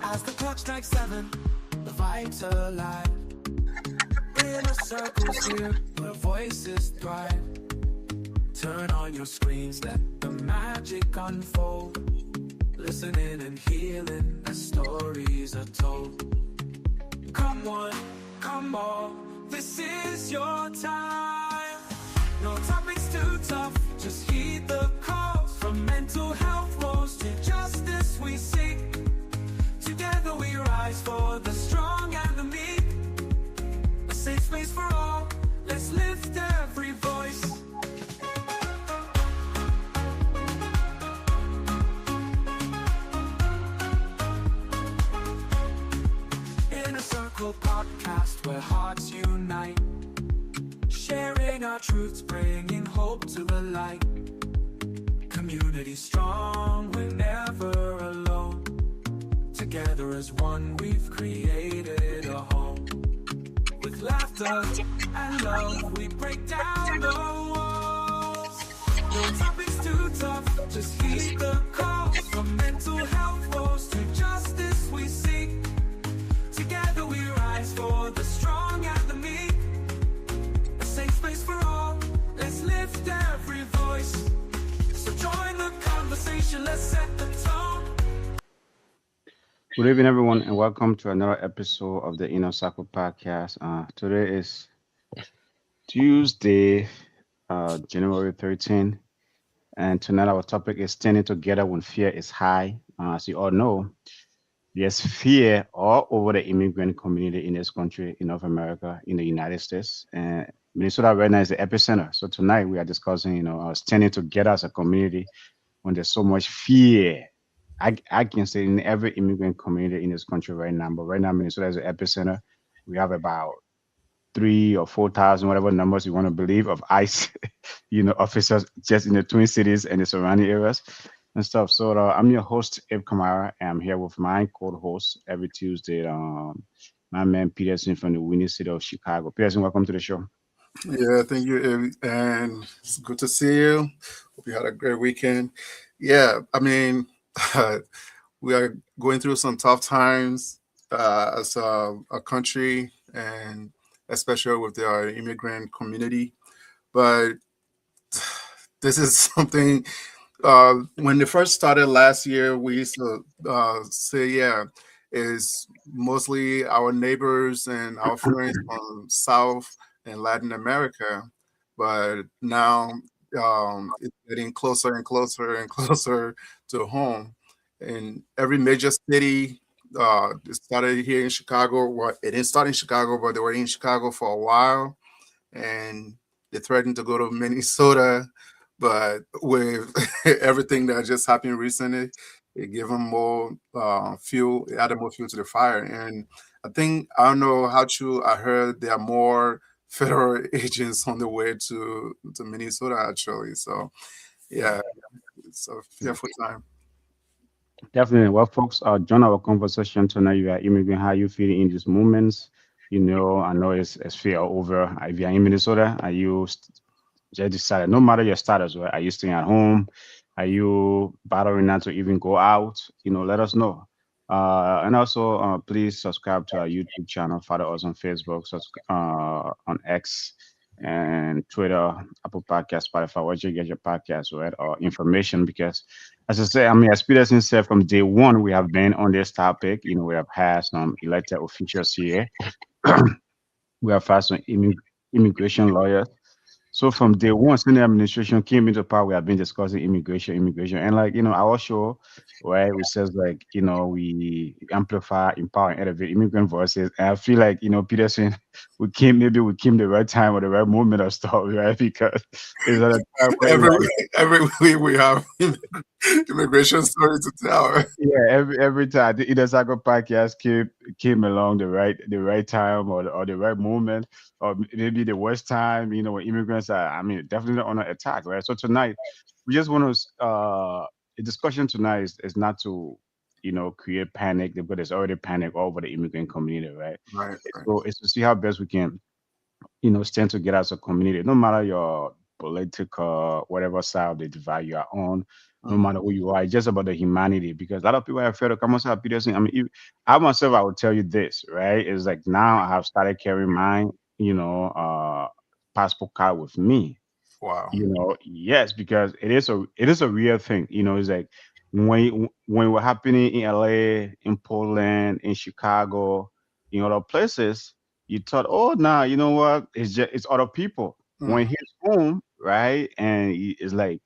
As the clock strikes 7, the vibes alive. Inner circles here, where voices thrive. Turn on your screens, let the magic unfold. Listening and healing as stories are told. Come on, come on, this is your time. No topics too tough, just heed the calls. From mental health woes to justice we seek. Together we rise for the strong and the meek. A safe space for all, let's lift every voice. Inner Circle podcast where hearts unite. Sharing our truths, bringing hope to the light. Community strong, we're never alone. Together as one, we've created a home. With laughter and love, we break down the walls. No topics too tough, just heed the call. From mental health woes to justice we seek. Together we rise for the strong and the meek. A safe space for all, let's lift every voice. So join the conversation, let's set the tone. Good evening, everyone, and welcome to another episode of the Inner Circle podcast. Today is Tuesday, January 13th, and tonight our topic is standing together when fear is high. As you all know, there's fear all over the immigrant community in this country, in North America, in the United States, and Minnesota right now is the epicenter. So tonight we are discussing, standing together as a community when there's so much fear. I can say in every immigrant community in this country right now, but right now Minnesota is the epicenter. We have about 3 or 4 thousand, whatever numbers you want to believe, of ICE, officers just in the Twin Cities and the surrounding areas and stuff. So I'm your host, Eb Kamara, and I'm here with my co-host every Tuesday, my man Peterson from the winning city of Chicago. Peterson, welcome to the show. Yeah, thank you, and it's good to see you. Hope you had a great weekend. Yeah, I mean, we are going through some tough times as a country, and especially with our immigrant community. But this is something. When it first started last year, we used to say, yeah, it's mostly our neighbors and our friends from South and Latin America. But now it's getting closer and closer and closer to home. In every major city, it started here in Chicago. Well, it didn't start in Chicago, but they were in Chicago for a while. And they threatened to go to Minnesota. But with everything that just happened recently, it gave them more fuel, it added more fuel to the fire. And I don't know how true, I heard there are more federal agents on the way to Minnesota, actually. So, yeah, it's a fearful time. Definitely. Well, folks, join our conversation tonight. You are immigrant. How you feeling in these moments? I know it's fear over. If you're in Minnesota, are you just decided, no matter your status, right? Are you staying at home? Are you battling not to even go out? Let us know. And also, please subscribe to our YouTube channel. Follow us on Facebook, on X, and Twitter, Apple Podcast, Spotify, where you get your podcast, right? Or information. Because, as I say, as Peterson said, from day one, we have been on this topic. We have had some elected officials here. We have had some immigration lawyers. So from day one, since the administration came into power, we have been discussing immigration, and our show, where we says we amplify, empower, and elevate immigrant voices. And I feel like Peterson, we came the right time or the right moment of stuff, right? Because it's at a time where Every week we have immigration story to tell. yeah, every time the Inner Circle podcast came along the right time or the right moment or maybe the worst time. When immigrants are, definitely on an attack, right? So tonight we just want to the discussion tonight is not to create panic, but there's already panic all over the immigrant community, right? Right, right. So it's to see how best we can stand together as a community, no matter your political, whatever side of the divide you are on, no Mhm. matter who you are. It's just about the humanity because a lot of people have felt to come outside Peterson. I mean, I myself, I will tell you this, right? It's like now I have started carrying mine, passport card with me. Wow. Yes, because it is a real thing. It's like when it was happening in LA, in Poland, in Chicago, in other places, you thought, oh, nah, you know what? It's other people. When Mhm. he's home, right, and it's like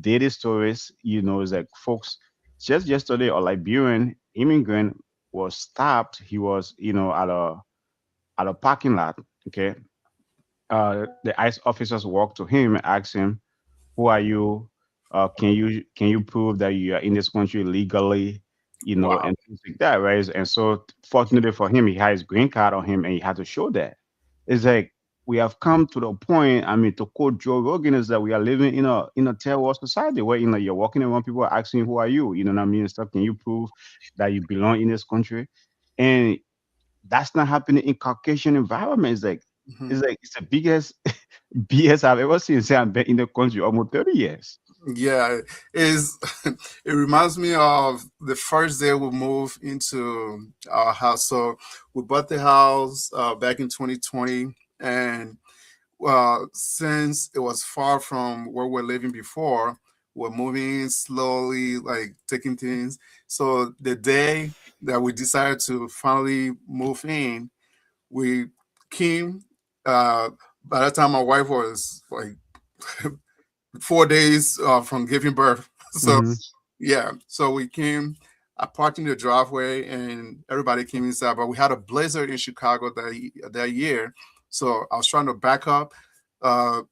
daily stories. It's like folks just yesterday, a Liberian immigrant was stopped. He was, at a parking lot. Okay, the ICE officers walked to him and asked him, who are you? Can you prove that you are in this country legally? Wow. And things like that, right? And so, fortunately for him, he had his green card on him, and he had to show that. It's Mhm. like we have come to the point. I mean, to quote Joe Rogan, is that we are living in a third world society where you're walking around, people are asking, "Who are you?" You know what I mean? And stuff. Can you prove that you belong in this country? And that's not happening in Caucasian environment. It's like Mhm. it's like it's the biggest BS I've ever seen. Say I've been in the country almost 30 years. Yeah, is it reminds me of the first day we moved into our house. So we bought the house back in 2020, and since it was far from where we're living before, we're moving slowly, like taking things. So the day that we decided to finally move in, we came. Uh, by the time my wife was like 4 days from giving birth. So Hmm. yeah, so we came. I parked in the driveway, and everybody came inside. But we had a blizzard in Chicago that year, so I was trying to back up. Uh,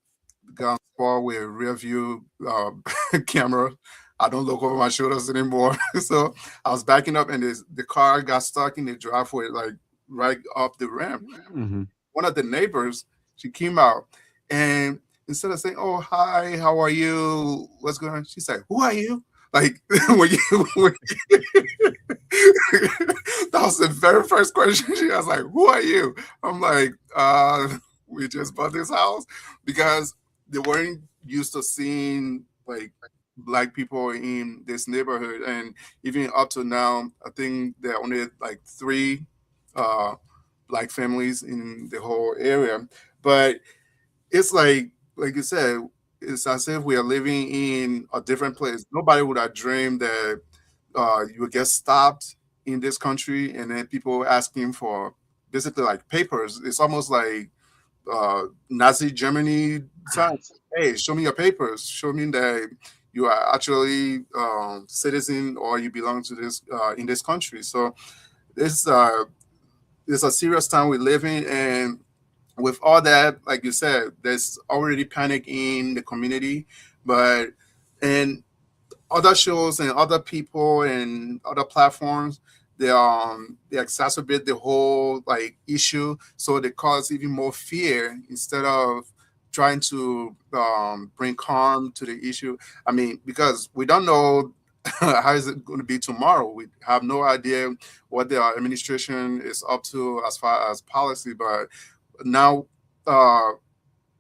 Got far with rear view camera. I don't look over my shoulders anymore. So I was backing up, and the car got stuck in the driveway, like right up the ramp. Hmm. One of the neighbors, she came out, and instead of saying, "Oh, hi, how are you? What's going on?" She said, "Who are you?" Like when that was the very first question she was like, "Who are you?" I'm like, we just bought this house because they weren't used to seeing like black people in this neighborhood, and even up to now, I think there are only like three uh, black families in the whole area. But it's like you said, it's as if we are living in a different place. Nobody would have dreamed that you would get stopped in this country, and then people asking for basically like papers. It's almost like Nazi Germany times. Hey, show me your papers. Show me that you are actually citizen or you belong to this in this country. So this it's a serious time we live in, and with all that, like you said, there's already panic in the community, but and other shows and other people and other platforms, they exacerbate the whole like issue, so they cause even more fear instead of trying to bring calm to the issue. I mean, because we don't know how is it going to be tomorrow. We have no idea what the administration is up to as far as policy, but now uh,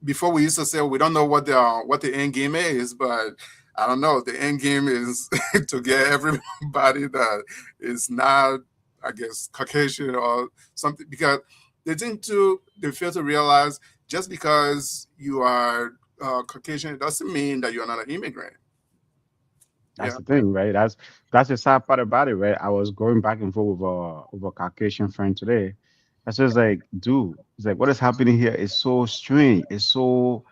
before we used to say we don't know what the end game is, but I don't know. The end game is to get everybody that is not, I guess, Caucasian or something, because they fail to realize just because you are Caucasian, it doesn't mean that you're not an immigrant. That's Yeah. the thing, right? That's the sad part about it, right? I was going back and forth with a Caucasian friend today. I was like, dude, it's like what is happening here is so strange. It's so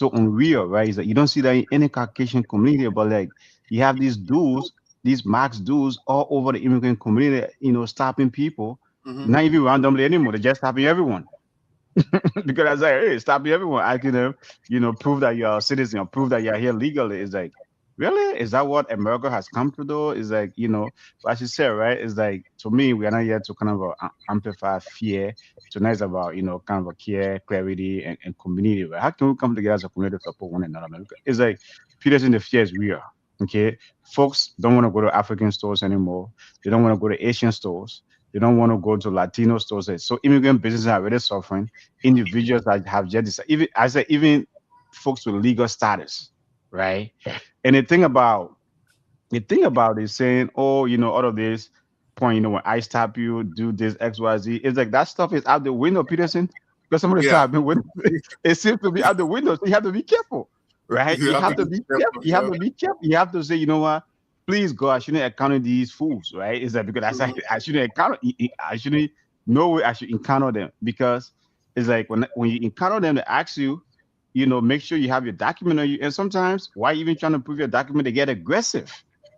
unreal, right? It's like you don't see that in any Caucasian community, but like you have these dudes, these max dudes all over the immigrant community, stopping people, Hmm. not even randomly anymore. They're just stopping everyone. Because I was like, hey, stop everyone asking them, prove that you're a citizen or prove that you're here legally. It's like, really? Is that what America has come to do? Is like, what she said, right? It's like, to me, we are not here to kind of amplify fear. Tonight is about, kind of a care, clarity, and community, right? How can we come together as a community to support one another, man? It's like, Peterson, the fear is real. Okay. Folks don't want to go to African stores anymore. They don't want to go to Asian stores. They don't want to go to Latino stores. So immigrant businesses are already suffering. Individuals that have just decided, even I said, even folks with legal status, right? And the thing about is saying, oh, all of this point, when I stop you, do this XYZ. It's like that stuff is out the window, Peterson. Because some of the Yeah, stuff I've been with, it seems to be out the window. So you have to be careful, right? you You have to have to be be careful. careful. You have Yeah. to be careful. You have to say, you know what? Please, God, I shouldn't encounter these fools, right? It's like because I shouldn't encounter. I shouldn't. No way I should encounter them because it's like when you encounter them, they ask you, make sure you have your document on you. And sometimes, why even trying to prove your document, they get aggressive.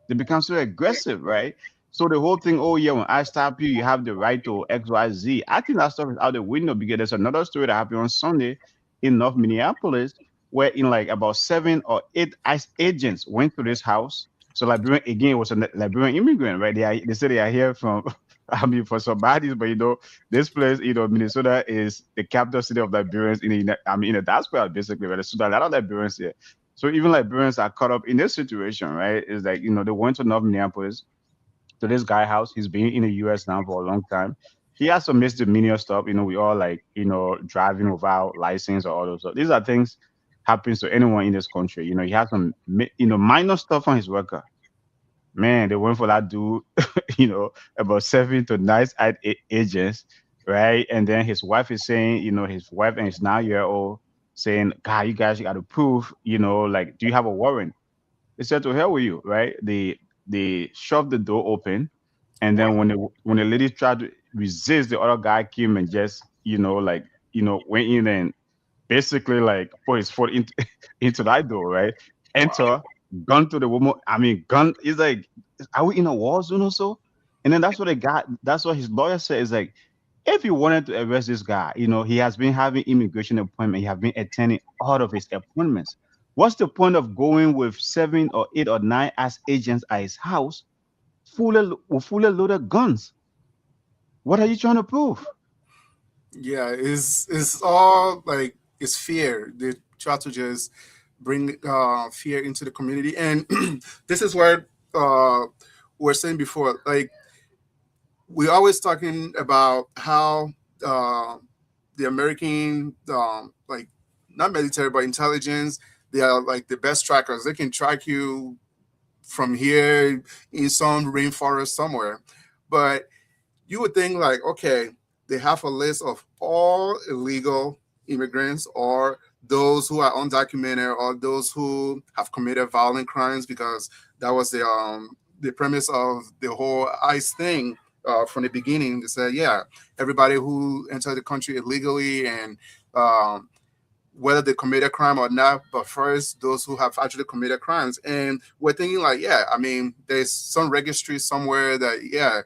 They become so aggressive, right? So the whole thing, oh yeah, when I stop you, you have the right to XYZ. I think that stuff is out the window because there's another story that happened on Sunday in North Minneapolis where in like about 7 or 8 ICE agents went to this house. So Liberian again was a Liberian immigrant, right? They say they are here from I mean for some bodies, but this place, Minnesota is the capital city of Liberians in the diaspora basically, right? So there are a lot of Liberians here. So even Liberians are caught up in this situation, right? It's like, they went to North Minneapolis to this guy house. He's been in the US now for a long time. He has some misdemeanor stuff. We all like, driving without license or all those stuff. These are things happens to anyone in this country. He has some, minor stuff on his record. Man, they went for that dude, about 7 to 9 agents, right? And then his wife is saying, his wife and his 9 year old saying, God, you guys got to prove, like, do you have a warrant? They said to hell with you, right? They shoved the door open, and Wow. then when the lady tried to resist, the other guy came and just like went in and basically like put his foot into into that door, right? Wow. Enter, gun to the woman. I mean, gun is like, are we in a war zone or so? And then that's what his lawyer said is like, if you wanted to arrest this guy, he has been having immigration appointment, he has been attending all of his appointments. What's the point of going with 7 or 8 or 9 as agents at his house, fully loaded guns? What are you trying to prove? Yeah, it's all like it's fear. They try to just bring fear into the community, and this is where we're saying before, like we're always talking about how uh, the American, like not military but intelligence, they are like the best trackers. They can track you from here in some rainforest somewhere, but you would think like, okay, they have a list of all illegal immigrants or those who are undocumented or those who have committed violent crimes, because that was the premise of the whole ICE thing from the beginning. They said, yeah, everybody who entered the country illegally and um, whether they committed a crime or not, but first those who have actually committed crimes. And we're thinking like, yeah, I mean, there's some registry somewhere that, yeah,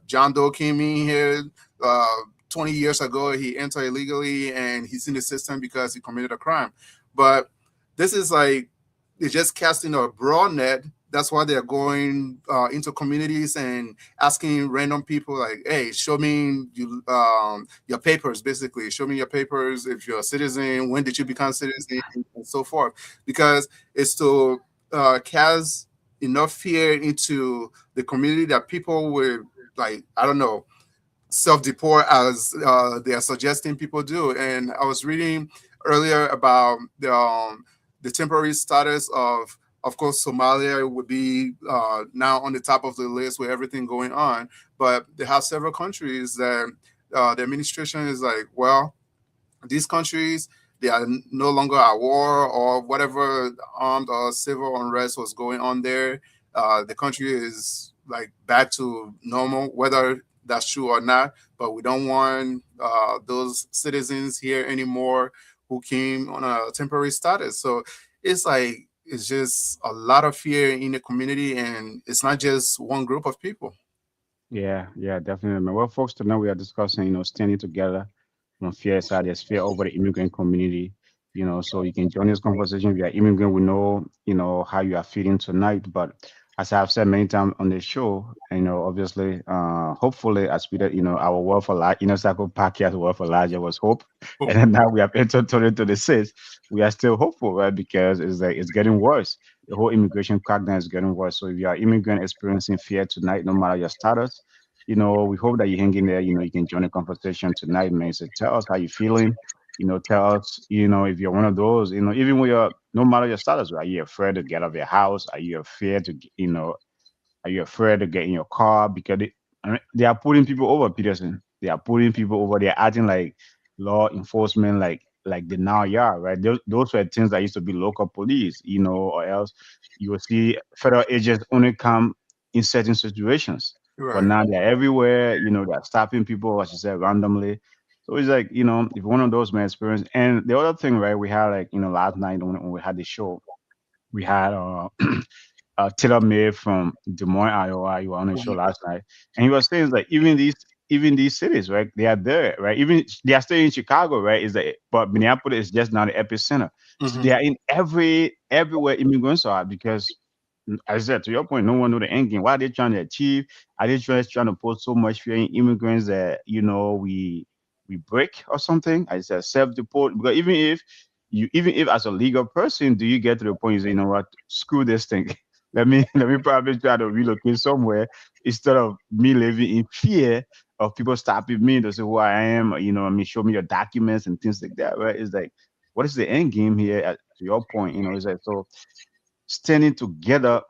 John Doe came in here uh, 20 years ago. He entered illegally and he's in the system because he committed a crime. But this is like they're just casting a broad net. That's why they're going into communities and asking random people like, "Hey, show me your papers. Basically, show me your papers. If you're a citizen, when did you become citizen, and so forth." Because it's to cast enough fear into the community that people will, like, I don't know, self-deport as they are suggesting people do. And I was reading earlier about the temporary status of course, Somalia would be now on the top of the list with everything going on, but they have several countries that the administration is like, well, these countries, they are no longer at war or whatever armed or civil unrest was going on there. The country is like back to normal, whether that's true or not. But we don't want those citizens here anymore who came on a temporary status. So it's like it's just a lot of fear in the community, and it's not just one group of people. Yeah, yeah, definitely. Man. Well, folks, tonight we are discussing, standing together from fear side. There's fear over the immigrant community, so you can join this conversation. If you're immigrant, we know, how you are feeling tonight. But as I've said many times on the show, obviously, hopefully, as we did, our World for Large, Inner Circle podcast, World for Larger was hope. And then now we have entered 2026. We are still hopeful, right? Because it's like it's getting worse. The whole immigration crackdown is getting worse. So if you are immigrant experiencing fear tonight, no matter your status, we hope that you hang in there. You can join the conversation tonight, man. So tell us how you feeling. tell us, if you're one of those, even when you're, no matter your status, are you afraid to get out of your house? Are you afraid to, are you afraid to get in your car? Because I mean, they are putting people over, Peterson. They are putting people over. They're acting like law enforcement, like they now are, right? Those were things that used to be local police, or else you will see federal agents only come in certain situations. But Right. now they're everywhere, they're stopping people, as you said, randomly. So it's like, if one of those my experience. And the other thing, right, we had like, last night when we had the show, we had Taylor May from Des Moines, Iowa. You were on the show Mhm. last night, and he was saying like even these cities, right? They are there, right? Even they are still in Chicago, right? Is that but Minneapolis is just now the epicenter. So they Mhm. are in everywhere immigrants are because, as I said, to your point, no one know the end game. What are they trying to achieve? Are they just trying to put so much fear in immigrants that we break or something? I said self-deport because even if as a legal person, do you get to the point you say, you know what, screw this thing. Let me probably try to relocate somewhere instead of me living in fear of people stopping me to say who I am, or, show me your documents and things like that, right? It's like, what is the end game here? To your point, it's like, so standing together,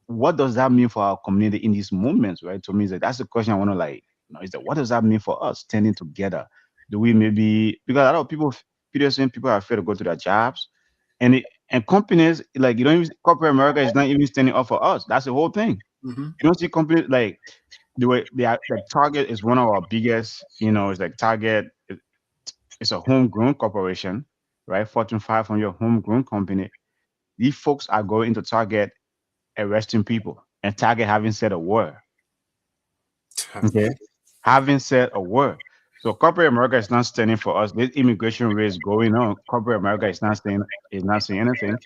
what does that mean for our community in these moments, right? To me, it's like, that's the question I want to like, is that what does that mean for us standing together? Do we maybe, because a lot of people are afraid to go to their jobs, and companies like, corporate America is not even standing up for us. That's the whole thing. Mhm. You don't see companies like the way they are. Like Target is one of our biggest. It's like Target. It's a homegrown corporation, right? Fortune 500 homegrown company. These folks are going into Target arresting people, and Target haven't said a word. Okay, haven't said a word. So corporate America is not standing for us. This immigration race going on. Corporate America is not saying anything.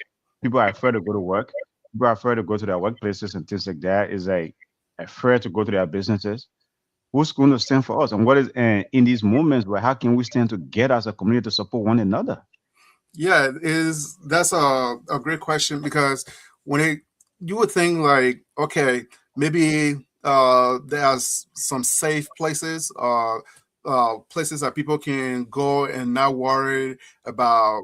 People are afraid to go to work. People are afraid to go to their workplaces and things like that. Is like afraid to go to their businesses. Who's going to stand for us? And what is in these moments where how can we stand together as a community to support one another? Yeah, that's a great question because when you would think like, okay, maybe there's some safe places, places that people can go and not worry about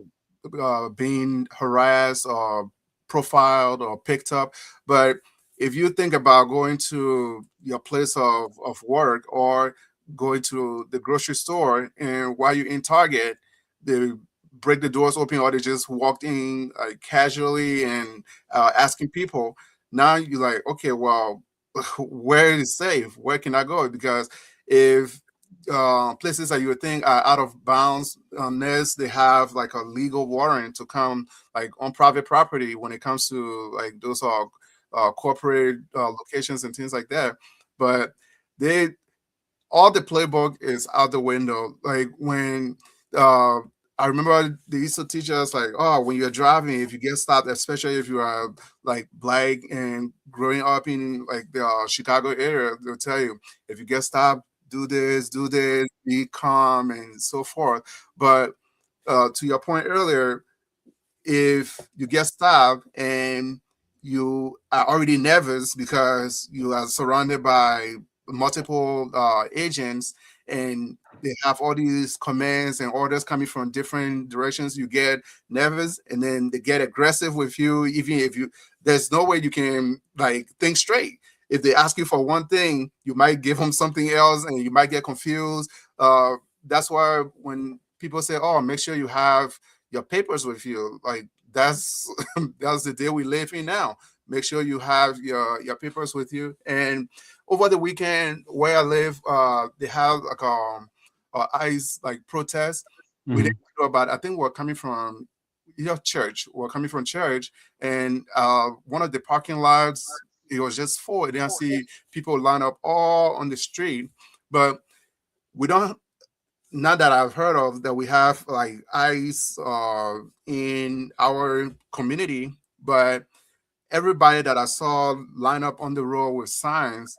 being harassed or profiled or picked up. But if you think about going to your place of work or going to the grocery store, and while you're in Target, the break the doors open or they just walked in casually and asking people. Now you're like, okay, well, where is safe? Where can I go? Because if places that you would think are out of bounds, unless they have like a legal warrant to come like on private property when it comes to like those are corporate locations and things like that. But they all the playbook is out the window. Like when uh, I remember they used to teach us like, oh, when you're driving, if you get stopped, especially if you are like black and growing up in like the Chicago area, they'll tell you if you get stopped, do this, be calm, and so forth. But to your point earlier, if you get stopped and you are already nervous because you are surrounded by multiple agents and they have all these commands and orders coming from different directions, you get nervous and then they get aggressive with you. Even if you, there's no way you can like think straight. If they ask you for one thing, you might give them something else and you might get confused. That's why when people say, oh, make sure you have your papers with you. Like that's that's the day we live in now. Make sure you have your papers with you. And over the weekend, where I live, they have like ice like protest. We didn't Hmm. know about. I think we're coming from your church. We're coming from church, and one of the parking lots it was just full. I didn't see people line up all on the street, but we don't not that I've heard of that we have like ICE in our community, but everybody that I saw line up on the road with signs,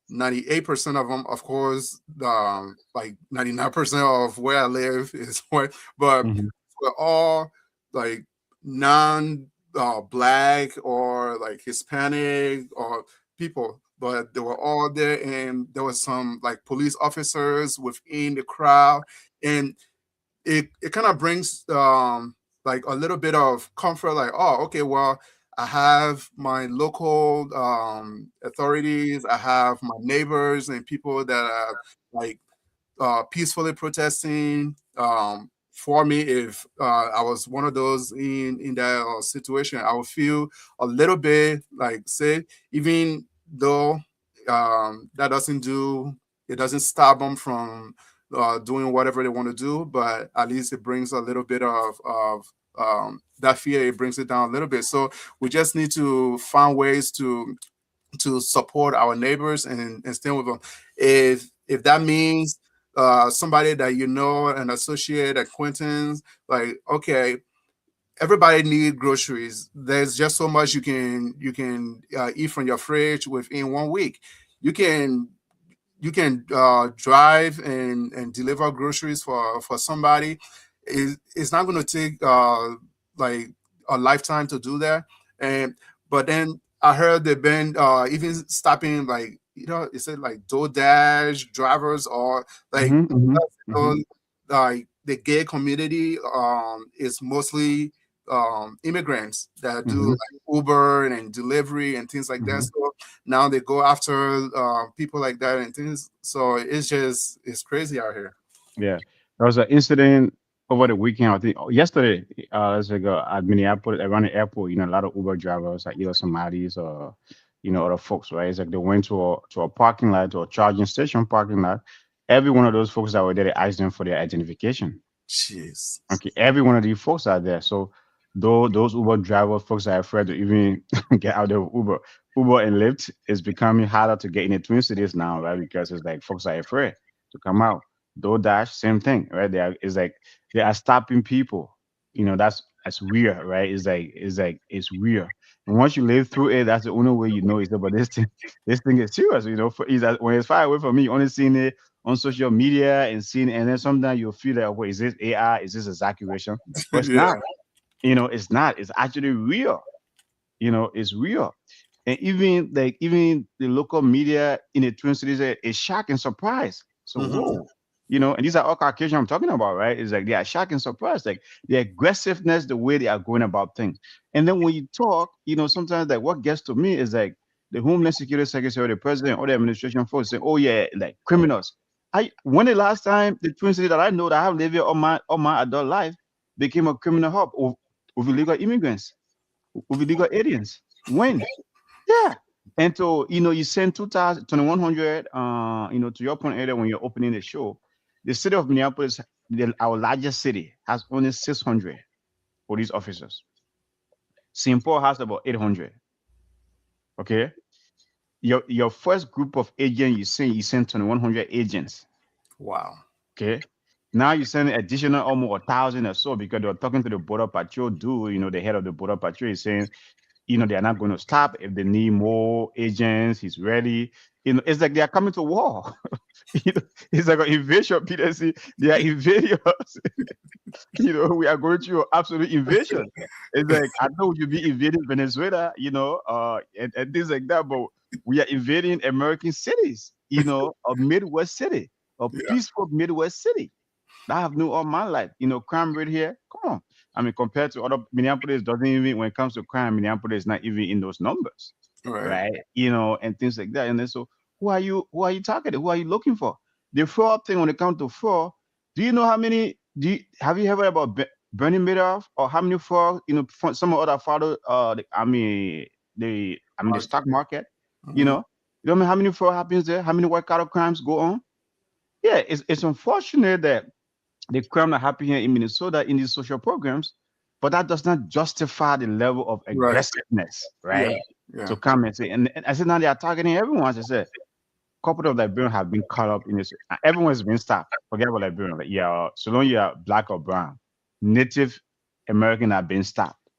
98% of them, of course, like 99% of where I live is white, but Hmm. we're all like non black or like Hispanic or people, but they were all there, and there was some like police officers within the crowd, and it kind of brings like a little bit of comfort, like, oh, okay, well, I have my local authorities, I have my neighbors and people that are like peacefully protesting for me. If I was one of those in that situation, I would feel a little bit like, say, even though that doesn't do it doesn't stop them from doing whatever they want to do, but at least it brings a little bit of that fear. It brings it down a little bit. So we just need to find ways to support our neighbors and stand with them. If that means somebody that you know, an associate, acquaintance, like, okay, everybody need groceries. There's just so much you can eat from your fridge within 1 week. You can drive and deliver groceries for somebody. It's not going to take like a lifetime to do that. And but then I heard they've been even stopping, like, is it like DoorDash drivers, or like, Mm-hmm, mm-hmm, mm-hmm, uh, like the gay community is mostly immigrants that do mm-hmm, like Uber and delivery and things like that. mm-hmm. So now they go after people like that and things. So it's crazy out here. Yeah, there was an incident over the weekend. I think yesterday, let's say at Minneapolis, around the airport. A lot of Uber drivers, like either Somalis or other folks, right? It's like they went to a parking lot, to a charging station parking lot. Every one of those folks that were there, they asked them for their identification. Jeez. Okay, every one of these folks are there. So though those Uber driver folks are afraid to even get out of Uber. Uber and Lyft is becoming harder to get in the Twin Cities now, right? Because it's like folks are afraid to come out. DoorDash, same thing, right? It's like they are stopping people. That's weird, right? It's weird. And once you live through it, that's the only way you know it's about this thing is serious. When it's far away from me, only seeing it on social media and seeing, and then sometimes you'll feel like, wait, is this AI? Is this exaggeration? But it's Yeah. not. It's not. It's actually real. It's real. And even the local media in the Twin Cities is shocked and surprised. So Hmm. whoa, and these are all Caucasian I'm talking about, right? It's like they are shocked and surprised, like the aggressiveness, the way they are going about things. And then when you talk, sometimes like what gets to me is like the Homeland Security Secretary, the president, or the administration folks say, "Oh yeah, like criminals." When the last time the Twin Cities that I know that I have lived here all my adult life became a criminal hub with illegal immigrants, with illegal aliens? When? Yeah. And so, you send 2,000, 2,100, to your point earlier when you're opening the show, the city of Minneapolis, our largest city, has only 600 police officers. St. Paul has about 800. Okay. Your first group of agents you send 2,100 agents. Wow. Okay. Now you send additional almost 1,000 or so because they're talking to the border patrol dude, the head of the border patrol is saying, they're not going to stop if they need more agents. He's ready. It's like they are coming to war. It's like an invasion, Peter. See, they are invading us. We are going through an absolute invasion. It's like, I know you'll be invading Venezuela, and things like that, but we are invading American cities, a Midwest city, a Yeah. peaceful Midwest city. I have known all my life. Crime rate here, come on. I mean, compared to other, Minneapolis doesn't even, when it comes to crime, Minneapolis is not even in those numbers, Right. right? And things like that. And then so, who are you targeting? Who are you looking for? The fraud thing, when it comes to fraud, do you know how many? Have you heard about Bernie Madoff, or how many fraud? Some other fraud. The Mark. stock market. You Hmm. know, you know how many fraud happens there? How many white collar crimes go on? Yeah, it's unfortunate that the crime that happen here in Minnesota in these social programs, but that does not justify the level of Right. aggressiveness, Yeah. right? Yeah. To come and say, and I said now they are targeting everyone. As I said, a couple of Liberians have been caught up in this. Everyone's been stopped. Forget about Liberian. Like, yeah, so long you are black or brown, Native American have been stopped.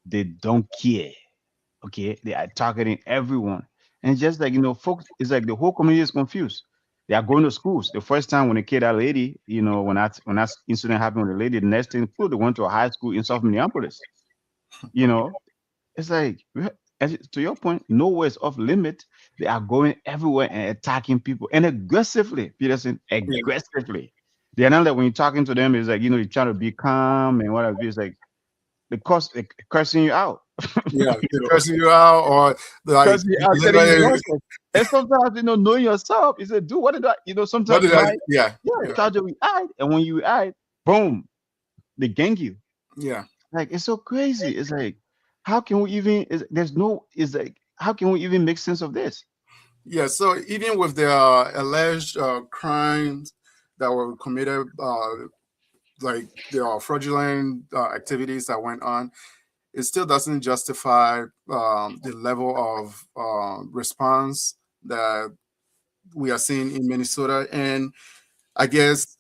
They don't care. Okay, they are targeting everyone, and just like folks, it's like the whole community is confused. They are going to schools. The first time when they killed that lady, when that incident happened with the lady, the next thing, they went to a high school in South Minneapolis. You know, it's like, to your point, nowhere is off limit. They are going everywhere and attacking people and aggressively, Peterson, Yeah. aggressively. They're not like when you're talking to them, it's like, you're trying to be calm and whatever. It's like the cost cursing you out. Yeah, they're cursing you out, or like Cursing you out, telling you nonsense. And sometimes, knowing yourself, you say, dude, what did I, what sometimes did you I? might, Yeah, yeah, yeah, try to react. And when you react, boom, they gang you. yeah. Like, it's so crazy. It's like, how can we even, it's like, how can we even make sense of this? Yeah, so even with the alleged crimes that were committed, like there are fraudulent activities that went on, it still doesn't justify the level of response that we are seeing in Minnesota. And I guess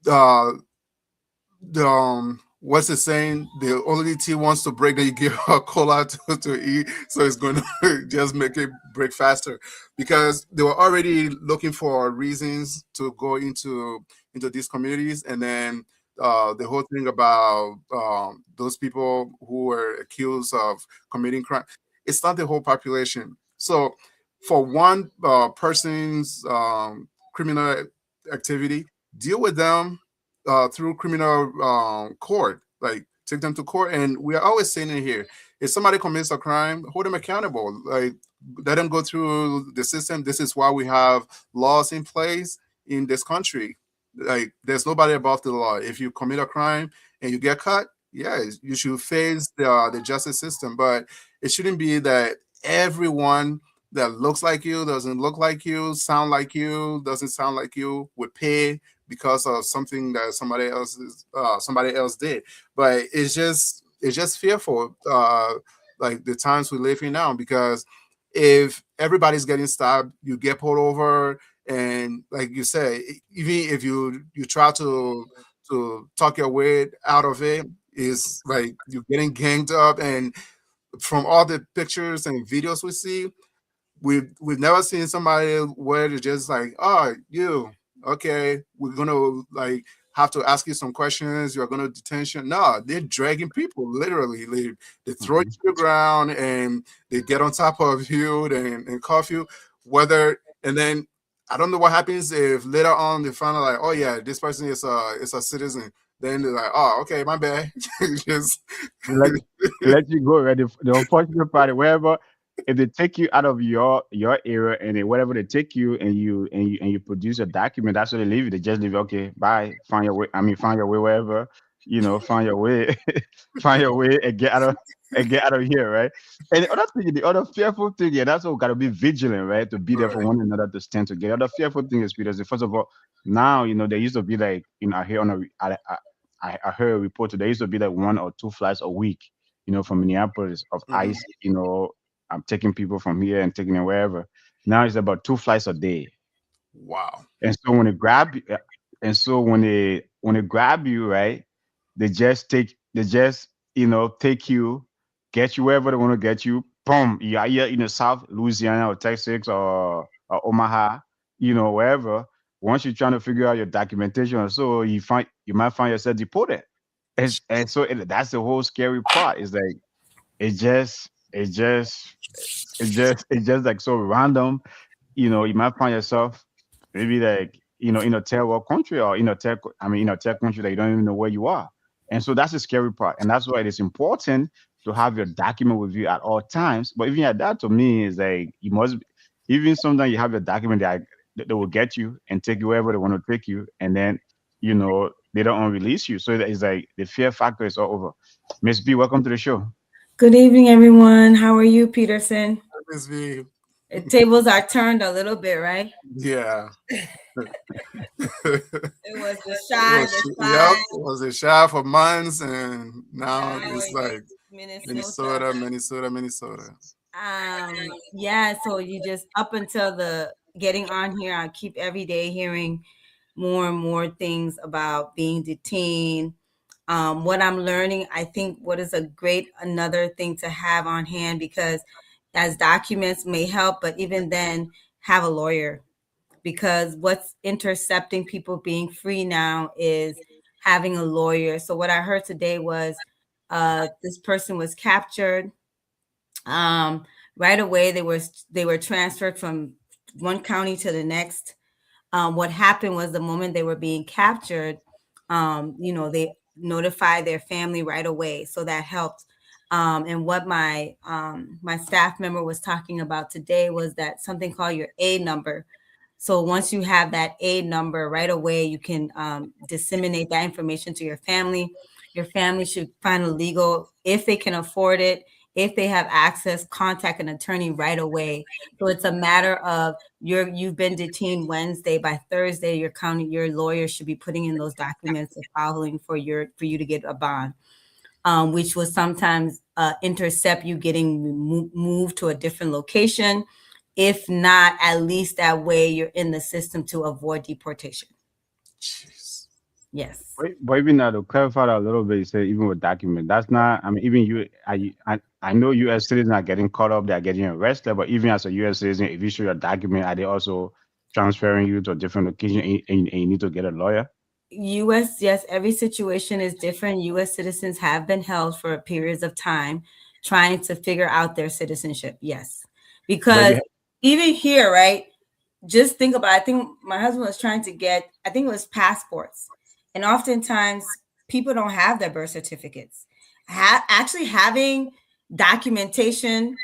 uh, the what's it saying? The only tea wants to break, then you give her a cola to eat, so it's going to just make it break faster, because they were already looking for reasons to go into these communities. And then the whole thing about those people who were accused of committing crime, it's not the whole population. So for one person's criminal activity, deal with them through criminal court, like take them to court. And we are always saying it here: if somebody commits a crime, hold them accountable. Like, let them go through the system. This is why we have laws in place in this country. Like, there's nobody above the law. If you commit a crime and you get caught, yeah, you should face the justice system. But it shouldn't be that everyone that looks like you, doesn't look like you, sound like you, doesn't sound like you, would pay because of something that somebody else did. But it's just fearful, like the times we live in now, because if everybody's getting stabbed, you get pulled over, and like you say, even if you try to talk your way out of it, is like you're getting ganged up. And from all the pictures and videos we see, we've never seen somebody where they're just like, oh, you, okay, we're gonna like have to ask you some questions. You're gonna detention. No, they're dragging people literally. They throw you Mhm. to the ground, and they get on top of you and cuff you. Whether and then I don't know what happens if later on they find out like, oh yeah, this person is a citizen. Then they're like, oh, okay, my bad. Just They let you go, right? The unfortunate part, wherever, if they take you out of your area, and then whatever they take you, and you produce a document, that's what they leave you. They just leave you, okay, bye, find your way. I mean, find your way wherever, find your way, find your way, and get out of here, right? And the other thing, the other fearful thing, yeah, that's what we gotta be vigilant, right? To be there for right. one another, to stand together. The fearful thing is because, first of all, now there used to be like, I hear on I heard a report today, used to be like one or two flights a week, from Minneapolis of Mhm. ICE. I'm taking people from here and taking them wherever. Now it's about two flights a day. Wow. And so when they grab you, when they grab you, right, they just take you, get you wherever they want to get you. Boom, you are here in the South Louisiana or Texas or Omaha, wherever. Once you're trying to figure out your documentation or so, you might find yourself deported. And so that's the whole scary part. Is like it just it just it's just like so random. You might find yourself maybe like in a third world country, or in a third country that you don't even know where you are. And so that's the scary part, and that's why it is important to have your document with you at all times. But even at that, to me, is like you must even sometimes you have your document that they will get you and take you wherever they want to take you, and then they don't release you. So it's like the fear factor is all over. Miss B, welcome to the show. Good evening, everyone. How are you, Peterson? Miss V. Tables are turned a little bit, right? Yeah. It was the It shy, was, the yep, shy. it was a shot for months, and now Now it's it like is Minnesota. Minnesota, Minnesota, Minnesota. Yeah. So you just up until the getting on here, I keep every day hearing more and more things about being detained. What I'm learning, I think, what is a great another thing to have on hand, because as documents may help, but even then, have a lawyer, because what's intercepting people being free now is having a lawyer. So what I heard today was this person was captured. Um, right away, they were transferred from one county to the next. What happened was the moment they were being captured, they notified their family right away. So that helped. And what my staff member was talking about today was that something called your A number. So once you have that A number right away, you can disseminate that information to your family. Your family should find a legal, if they can afford it, if they have access, contact an attorney right away. So it's a matter of you've been detained Wednesday. By Thursday, your lawyer should be putting in those documents and filing for you to get a bond, which will sometimes intercept you getting moved to a different location. If not, at least that way you're in the system to avoid deportation. Jeez. Yes. But even now, to clarify that a little bit, you say even with document, that's not. I mean, even you, I know U.S. citizens are getting caught up; they're getting arrested. But even as a U.S. citizen, if you show your document, are they also transferring you to a different location, and you need to get a lawyer? U.S. Yes, every situation is different. U.S. citizens have been held for periods of time, trying to figure out their citizenship. Yes, because even here, right? Just think about, I think my husband was trying to get, I think it was passports. And oftentimes people don't have their birth certificates. Actually having documentation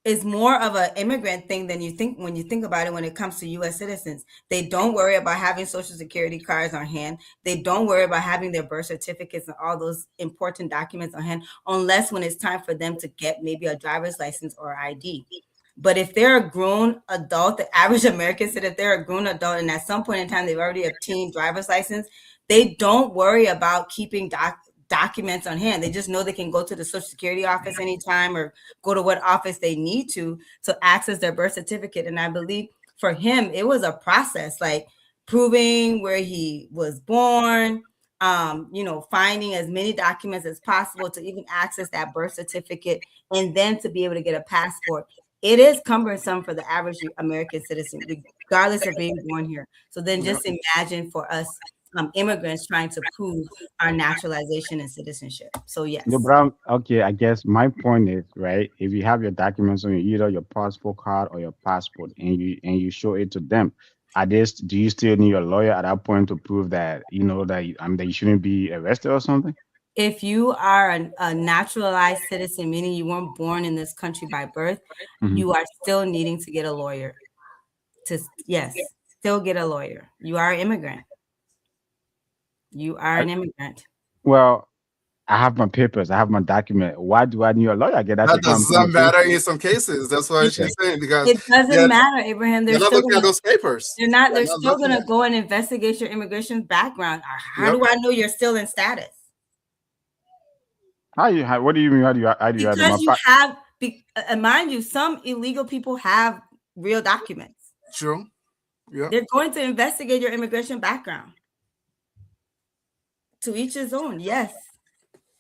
is more of an immigrant thing than you think when you think about it when it comes to U.S. citizens. They don't worry about having social security cards on hand. They don't worry about having their birth certificates and all those important documents on hand, unless when it's time for them to get maybe a driver's license or ID. But if they're a grown adult, the average American said if they're a grown adult and at some point in time they've already obtained driver's license, they don't worry about keeping documents on hand. They just know they can go to the Social Security office anytime or go to what office they need to access their birth certificate. And I believe for him, it was a process, like proving where he was born, finding as many documents as possible to even access that birth certificate and then to be able to get a passport. It is cumbersome for the average American citizen, regardless of being born here. So then just imagine for us immigrants trying to prove our naturalization and citizenship. So yes. No, but okay, I guess my point is, right, if you have your documents on either your passport card or your passport and you show it to them, do you still need a lawyer at that point to prove that that you shouldn't be arrested or something? If you are a naturalized citizen, meaning you weren't born in this country by birth, you are still needing to get a lawyer. Still get a lawyer. You are an immigrant. You are an immigrant. Well, I have my papers. I have my document. Why do I need a lawyer? That does not matter in some cases. That's what she's saying, because it doesn't matter, Abraham. They're not looking at those papers. They're still going to go and investigate your immigration background. How do I know you're still in status? What do you mean? How do you because you have, mind you, some illegal people have real documents. True. Yeah. They're going to investigate your immigration background. To each his own. Yes.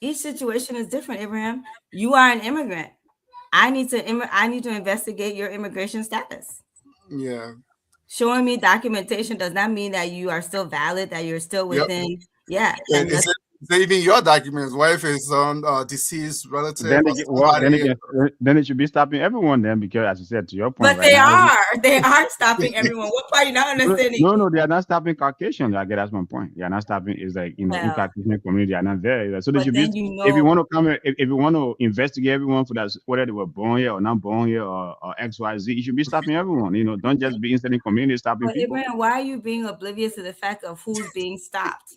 Each situation is different, Abraham. You are an immigrant. I need to investigate your immigration status. Yeah. Showing me documentation does not mean that you are still valid, that you're still within. Yep. Yeah. And even your documents. What if it's on deceased relative? Then it should be stopping everyone then, because as you said, to your point. But they are stopping everyone. What part are you not understanding? No, they are not stopping Caucasians. I guess that's my point. They are not stopping. It's like in Caucasian community, they are not there. So they should be. If you want to come here, if you want to investigate everyone for that, whether they were born here or not born here or XYZ, you should be stopping everyone. Don't just be instantly community stopping people. Abraham, why are you being oblivious to the fact of who's being stopped?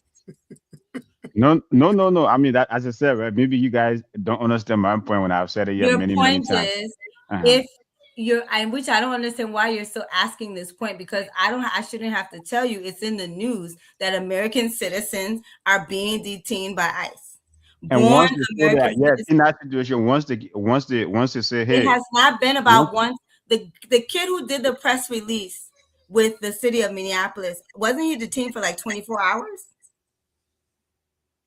No. I mean, that, as I said, right? Maybe you guys don't understand my point when I've said it many times. Your point is, if you're, which I don't understand why you're still asking this point, because I shouldn't have to tell you. It's in the news that American citizens are being detained by ICE. And once they say that, yes, in that situation, once they say, hey, it has not been about the kid who did the press release with the city of Minneapolis, wasn't he detained for like 24 hours?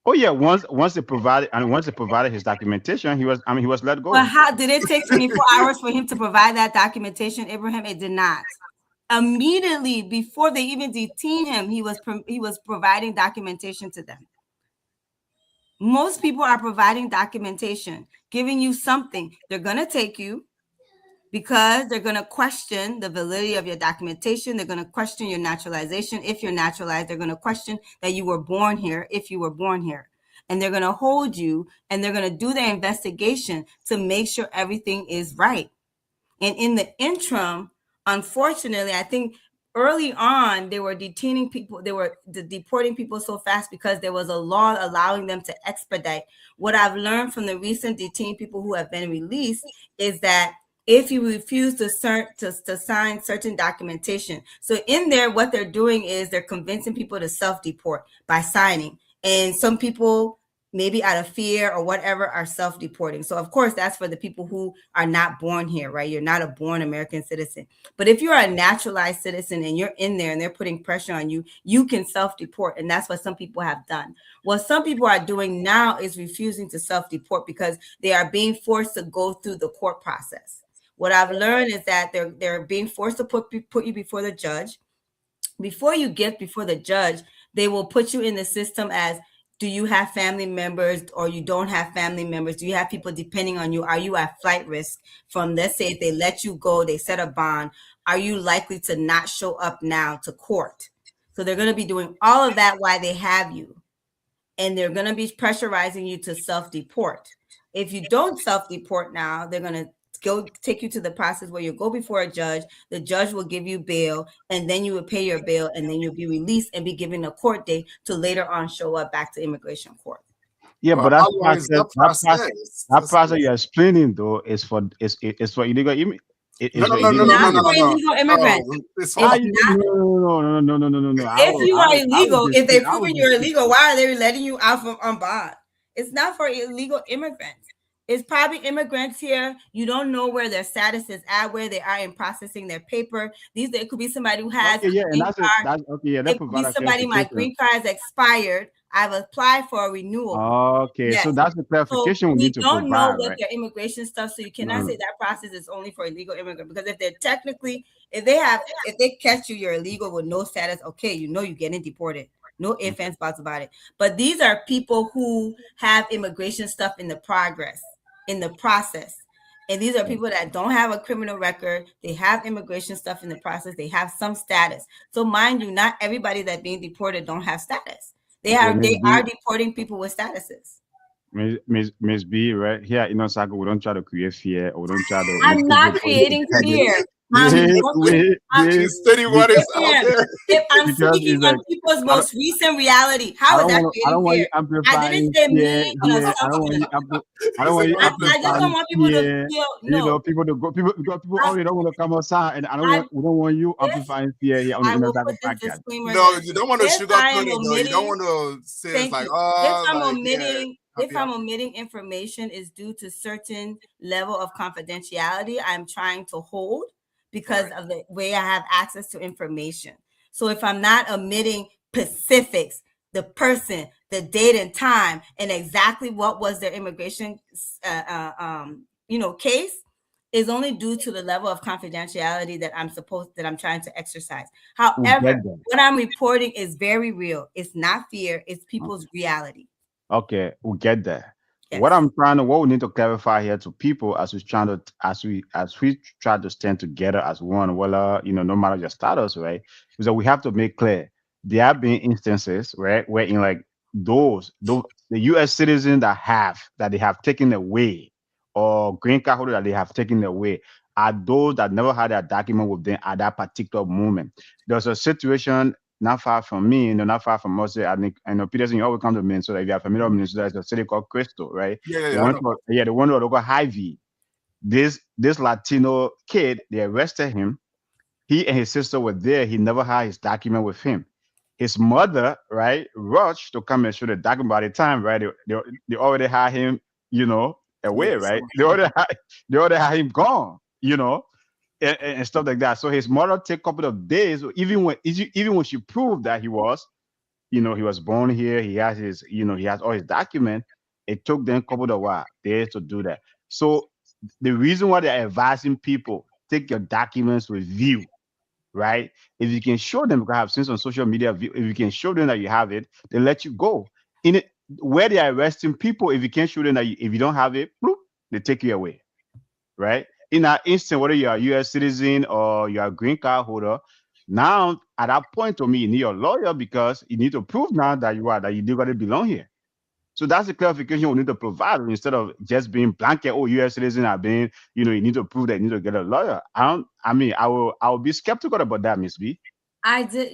Oh yeah, once they provided his documentation, he was let go. But how did it take 24 hours for him to provide that documentation, Abraham? It did not. Immediately before they even detained him, he was providing documentation to them. Most people are providing documentation, giving you something. They're gonna take you. because they're going to question the validity of your documentation. They're going to question your naturalization. If you're naturalized, they're going to question that you were born here, if you were born here. And they're going to hold you, and they're going to do their investigation to make sure everything is right. And in the interim, unfortunately, I think early on, they were detaining people, they were deporting people so fast because there was a law allowing them to expedite. What I've learned from the recent detained people who have been released is that if you refuse to sign certain documentation. So in there, what they're doing is they're convincing people to self-deport by signing. And some people, maybe out of fear or whatever, are self-deporting. So of course, that's for the people who are not born here, right? You're not a born American citizen. But if you're a naturalized citizen and you're in there and they're putting pressure on you, you can self-deport. And that's what some people have done. What some people are doing now is refusing to self-deport because they are being forced to go through the court process. What I've learned is that they're being forced to put you before the judge. Before you get before the judge, they will put you in the system as, do you have family members or you don't have family members? Do you have people depending on you? Are you at flight risk from, let's say, if they let you go, they set a bond, are you likely to not show up now to court? So they're going to be doing all of that while they have you. And they're going to be pressurizing you to self-deport. If you don't self-deport now, they're going to go take you to the process where you go before a judge. The judge will give you bail, and then you will pay your bail, and then you'll be released and be given a court date to later on show up back to immigration court. Yeah, Well, but that's how long is that process? that process you're explaining though is for illegal No, no, for no, no, illegal no, no, Not no, for no, no. illegal immigrants. No, it's Ah, for no. If you are illegal, if they I proven would you're dispute. illegal, why are they letting you out on bond? It's not for illegal immigrants. It's probably immigrants here. You don't know where their status is at, where they are in processing their paper. It could be somebody who has Okay, yeah, a and green card. that's okay. Yeah, that It could be provide a somebody, my clarification. green card has expired. I've applied for a renewal. Okay, so Yes. that's the So clarification we we need to don't know provide, what right? their immigration stuff. So you cannot Mm. say that process is only for illegal immigrants, because if they're technically, if they catch you, you're illegal with no status. Okay, you're getting deported. No ifs, ands, buts about it. But these are people who have immigration stuff in the process. And these are people that don't have a criminal record. They have immigration stuff in the process. They have some status. So mind you, not everybody that's being deported don't have status. They Okay, Miss are B, deporting people with statuses. Miss B, right here in Osaka, we don't try to create fear or we don't try to make I'm not people creating fear. She's stating what is out there. If I'm because speaking it's on like people's I don't, most recent reality, how is that I creating don't want fear? you I didn't amplifying say fear me on a here. I don't want substance. I don't It's want an you I just amplifier. don't amplifying want people to fear. feel You know, no. because people I, already don't want to come outside, and I we don't want you this amplifying fear here on the I Inner will Circle put this podcast. disclaimer No, here. you don't want to If I sugarcoat am it though. You don't omitting, want to say it's thank like, you. oh, like yeah. If I'm omitting information is due to certain level of confidentiality I'm trying to hold because Right. of the way I have access to information. So if I'm not omitting specifics, the person, the date and time, and exactly what was their immigration, case, is only due to the level of confidentiality that I'm trying to exercise. We However, get that. what I'm reporting is very real. It's not fear. It's people's reality. Okay, we get that. Yes. What we need to clarify here to people as we try to stand together as one, well, no matter your status, right? Is that we have to make clear there have been instances, right, where in like those the U.S. citizens that they have taken away, or green card holder that they have taken away, are those that never had a document with them at that particular moment. There's a situation not far from me, not far from us. I think I know Peterson. You always come to Minnesota. If you are familiar with Minnesota, it's a city called Crystal, right? Yeah, I know. The one who got Hy-Vee. This Latino kid, they arrested him. He and his sister were there. He never had his document with him. His mother, right, rushed to come and show the document. By the time, right, they already had him, away, Yes. right? They already had him gone, and stuff like that. So his mother take a couple of days, even when she proved that he was born here, he has all his documents. It took them a couple of days to do that. So the reason why they're advising people, take your documents with you, right? If you can show them, because I've seen on social media, if you can show them that you have it, they let you go. In it, where they are arresting people, if you can't show them if you don't have it, bloop, they take you away, right? in that instant, whether you're a U.S. citizen or you're a green card holder, now at that point to me, you need a lawyer because you need to prove now that you do got to belong here. So that's the clarification we need to provide instead of just being blanket. Oh, U.S. citizen are being, you need to prove that you need to get a lawyer. I will be skeptical about that, Miss B.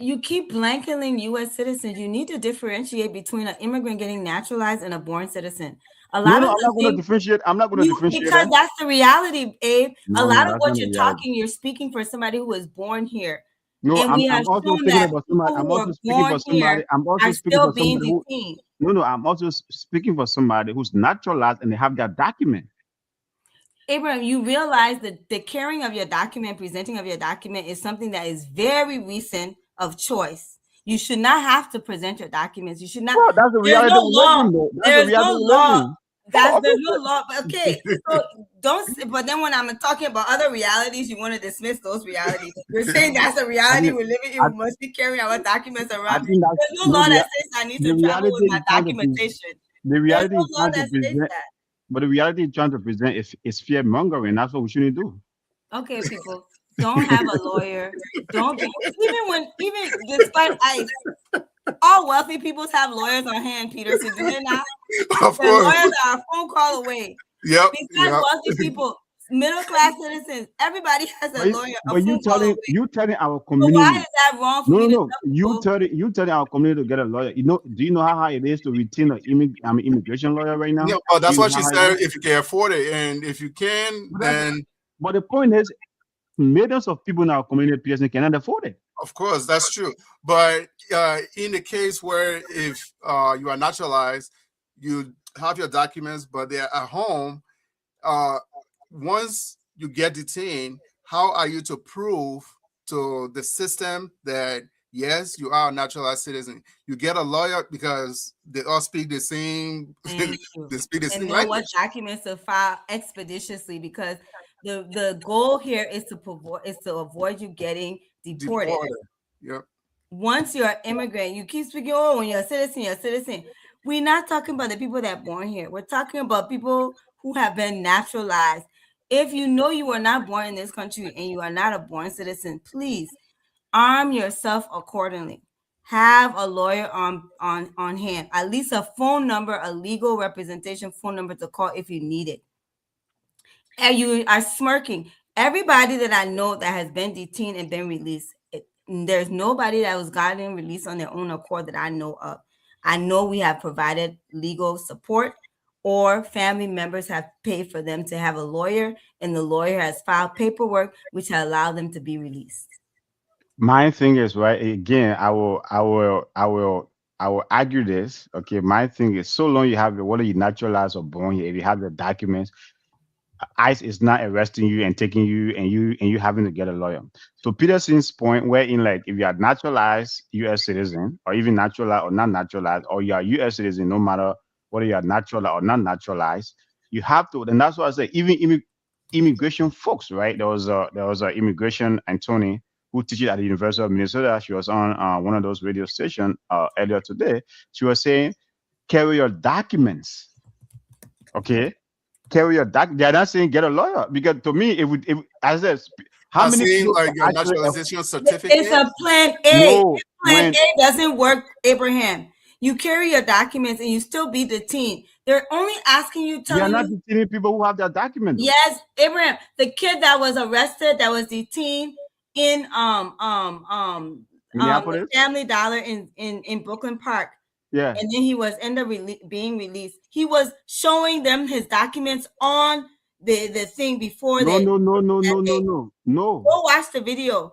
You keep blanketing U.S. citizens. You need to differentiate between an immigrant getting naturalized and a born citizen. A No, lot no, of I'm the not going to things differentiate. I'm not going to differentiate because that. that's the reality, Abe. A No, no, lot of that's what not the you're reality. talking, you're speaking for somebody who was born here. No, And we have I'm also shown speaking that about somebody. people I'm who are also speaking born for here somebody. I'm also are speaking still for being somebody who. detained. No, I'm also speaking for somebody who's naturalized and they have their document. Abraham, you realize that the carrying of your document, presenting of your document is something that is very recent of choice. You should not have to present your documents. You should not. Well, that's the There's reality no we live law. in, though. That's the There's reality no we live law. in. Oh, There's okay. no law. Okay, so don't. But then when I'm talking about other realities, you want to dismiss those realities. You're saying that's a I reality mean, we're living in. I, We must be carrying our documents I around. think that's There's no law that says I need the to travel with reality my is trying to documentation. the There's reality is no law trying to that says present, that. but the reality is trying to present is fear mongering. That's what we shouldn't do. Okay, people, don't have a lawyer. Don't be even despite ICE, all wealthy peoples have lawyers on hand, Peterson. Do they not? Of Their course. lawyers are a phone call away. Yep. Besides Yep. wealthy people, middle class citizens, everybody has a But lawyer a but phone call away. you telling our So why community. is that wrong for No, me no, to no. tell people? You telling our community to get a lawyer. Do you know how hard it is to retain an immigration lawyer right now? Yeah, but Do that's you know what she how hard it said. is? If you can afford it, and if you can, But, then but the point is, millions of people in our community, PSN, cannot afford it. of course that's true. But in the case where if you are naturalized, you have your documents, but they're at home. Uh, Once you get detained, how are you to prove to the system that yes, you are a naturalized citizen? You get a lawyer because they all speak the same. Thank you. They speak the And same know what language. documents to file expeditiously because the goal here is to avoid you getting deported. Deported. Yep. Once you're an immigrant, you keep speaking, oh, when you're a citizen, you're a citizen. We're not talking about the people that are born here. We're talking about people who have been naturalized. If you know you were not born in this country and you are not a born citizen, please arm yourself accordingly. Have a lawyer on hand, at least a phone number, a legal representation phone number to call if you need it. And you are smirking. Everybody that I know that has been detained and been released, there's nobody that was gotten released on their own accord that I know of. I know we have provided legal support or family members have paid for them to have a lawyer and the lawyer has filed paperwork which allow them to be released. My thing is right again. I will argue this. Okay, my thing is so long you have whether you naturalized or born here, if you have the documents, ICE is not arresting you and taking you and you having to get a lawyer. So Peterson's point, wherein like if you are naturalized U.S. citizen or even naturalized or not naturalized, or you are U.S. citizen, no matter whether you are naturalized or not naturalized, you have to. And that's why I say even immigration folks, right? There was a immigration Anthony who teaches at the University of Minnesota. She was on one of those radio stations earlier today. She was saying carry your documents, okay? Carry your doc. They're not saying get a lawyer because to me, if as I said, how I've many seen people like can your actually naturalization It's certificate. a plan A. no Plan when A doesn't work, Abraham. You carry your documents and you still be detained. They're only asking you, we are telling not you, detaining people who have their document though. yes, Abraham, the kid that was arrested, that was detained in the Minneapolis, Family Dollar in Brooklyn Park, yeah. and then he was being released. He was showing them his documents on the thing before No, that. no, no, no, That no, no, they no, no. go watch the video.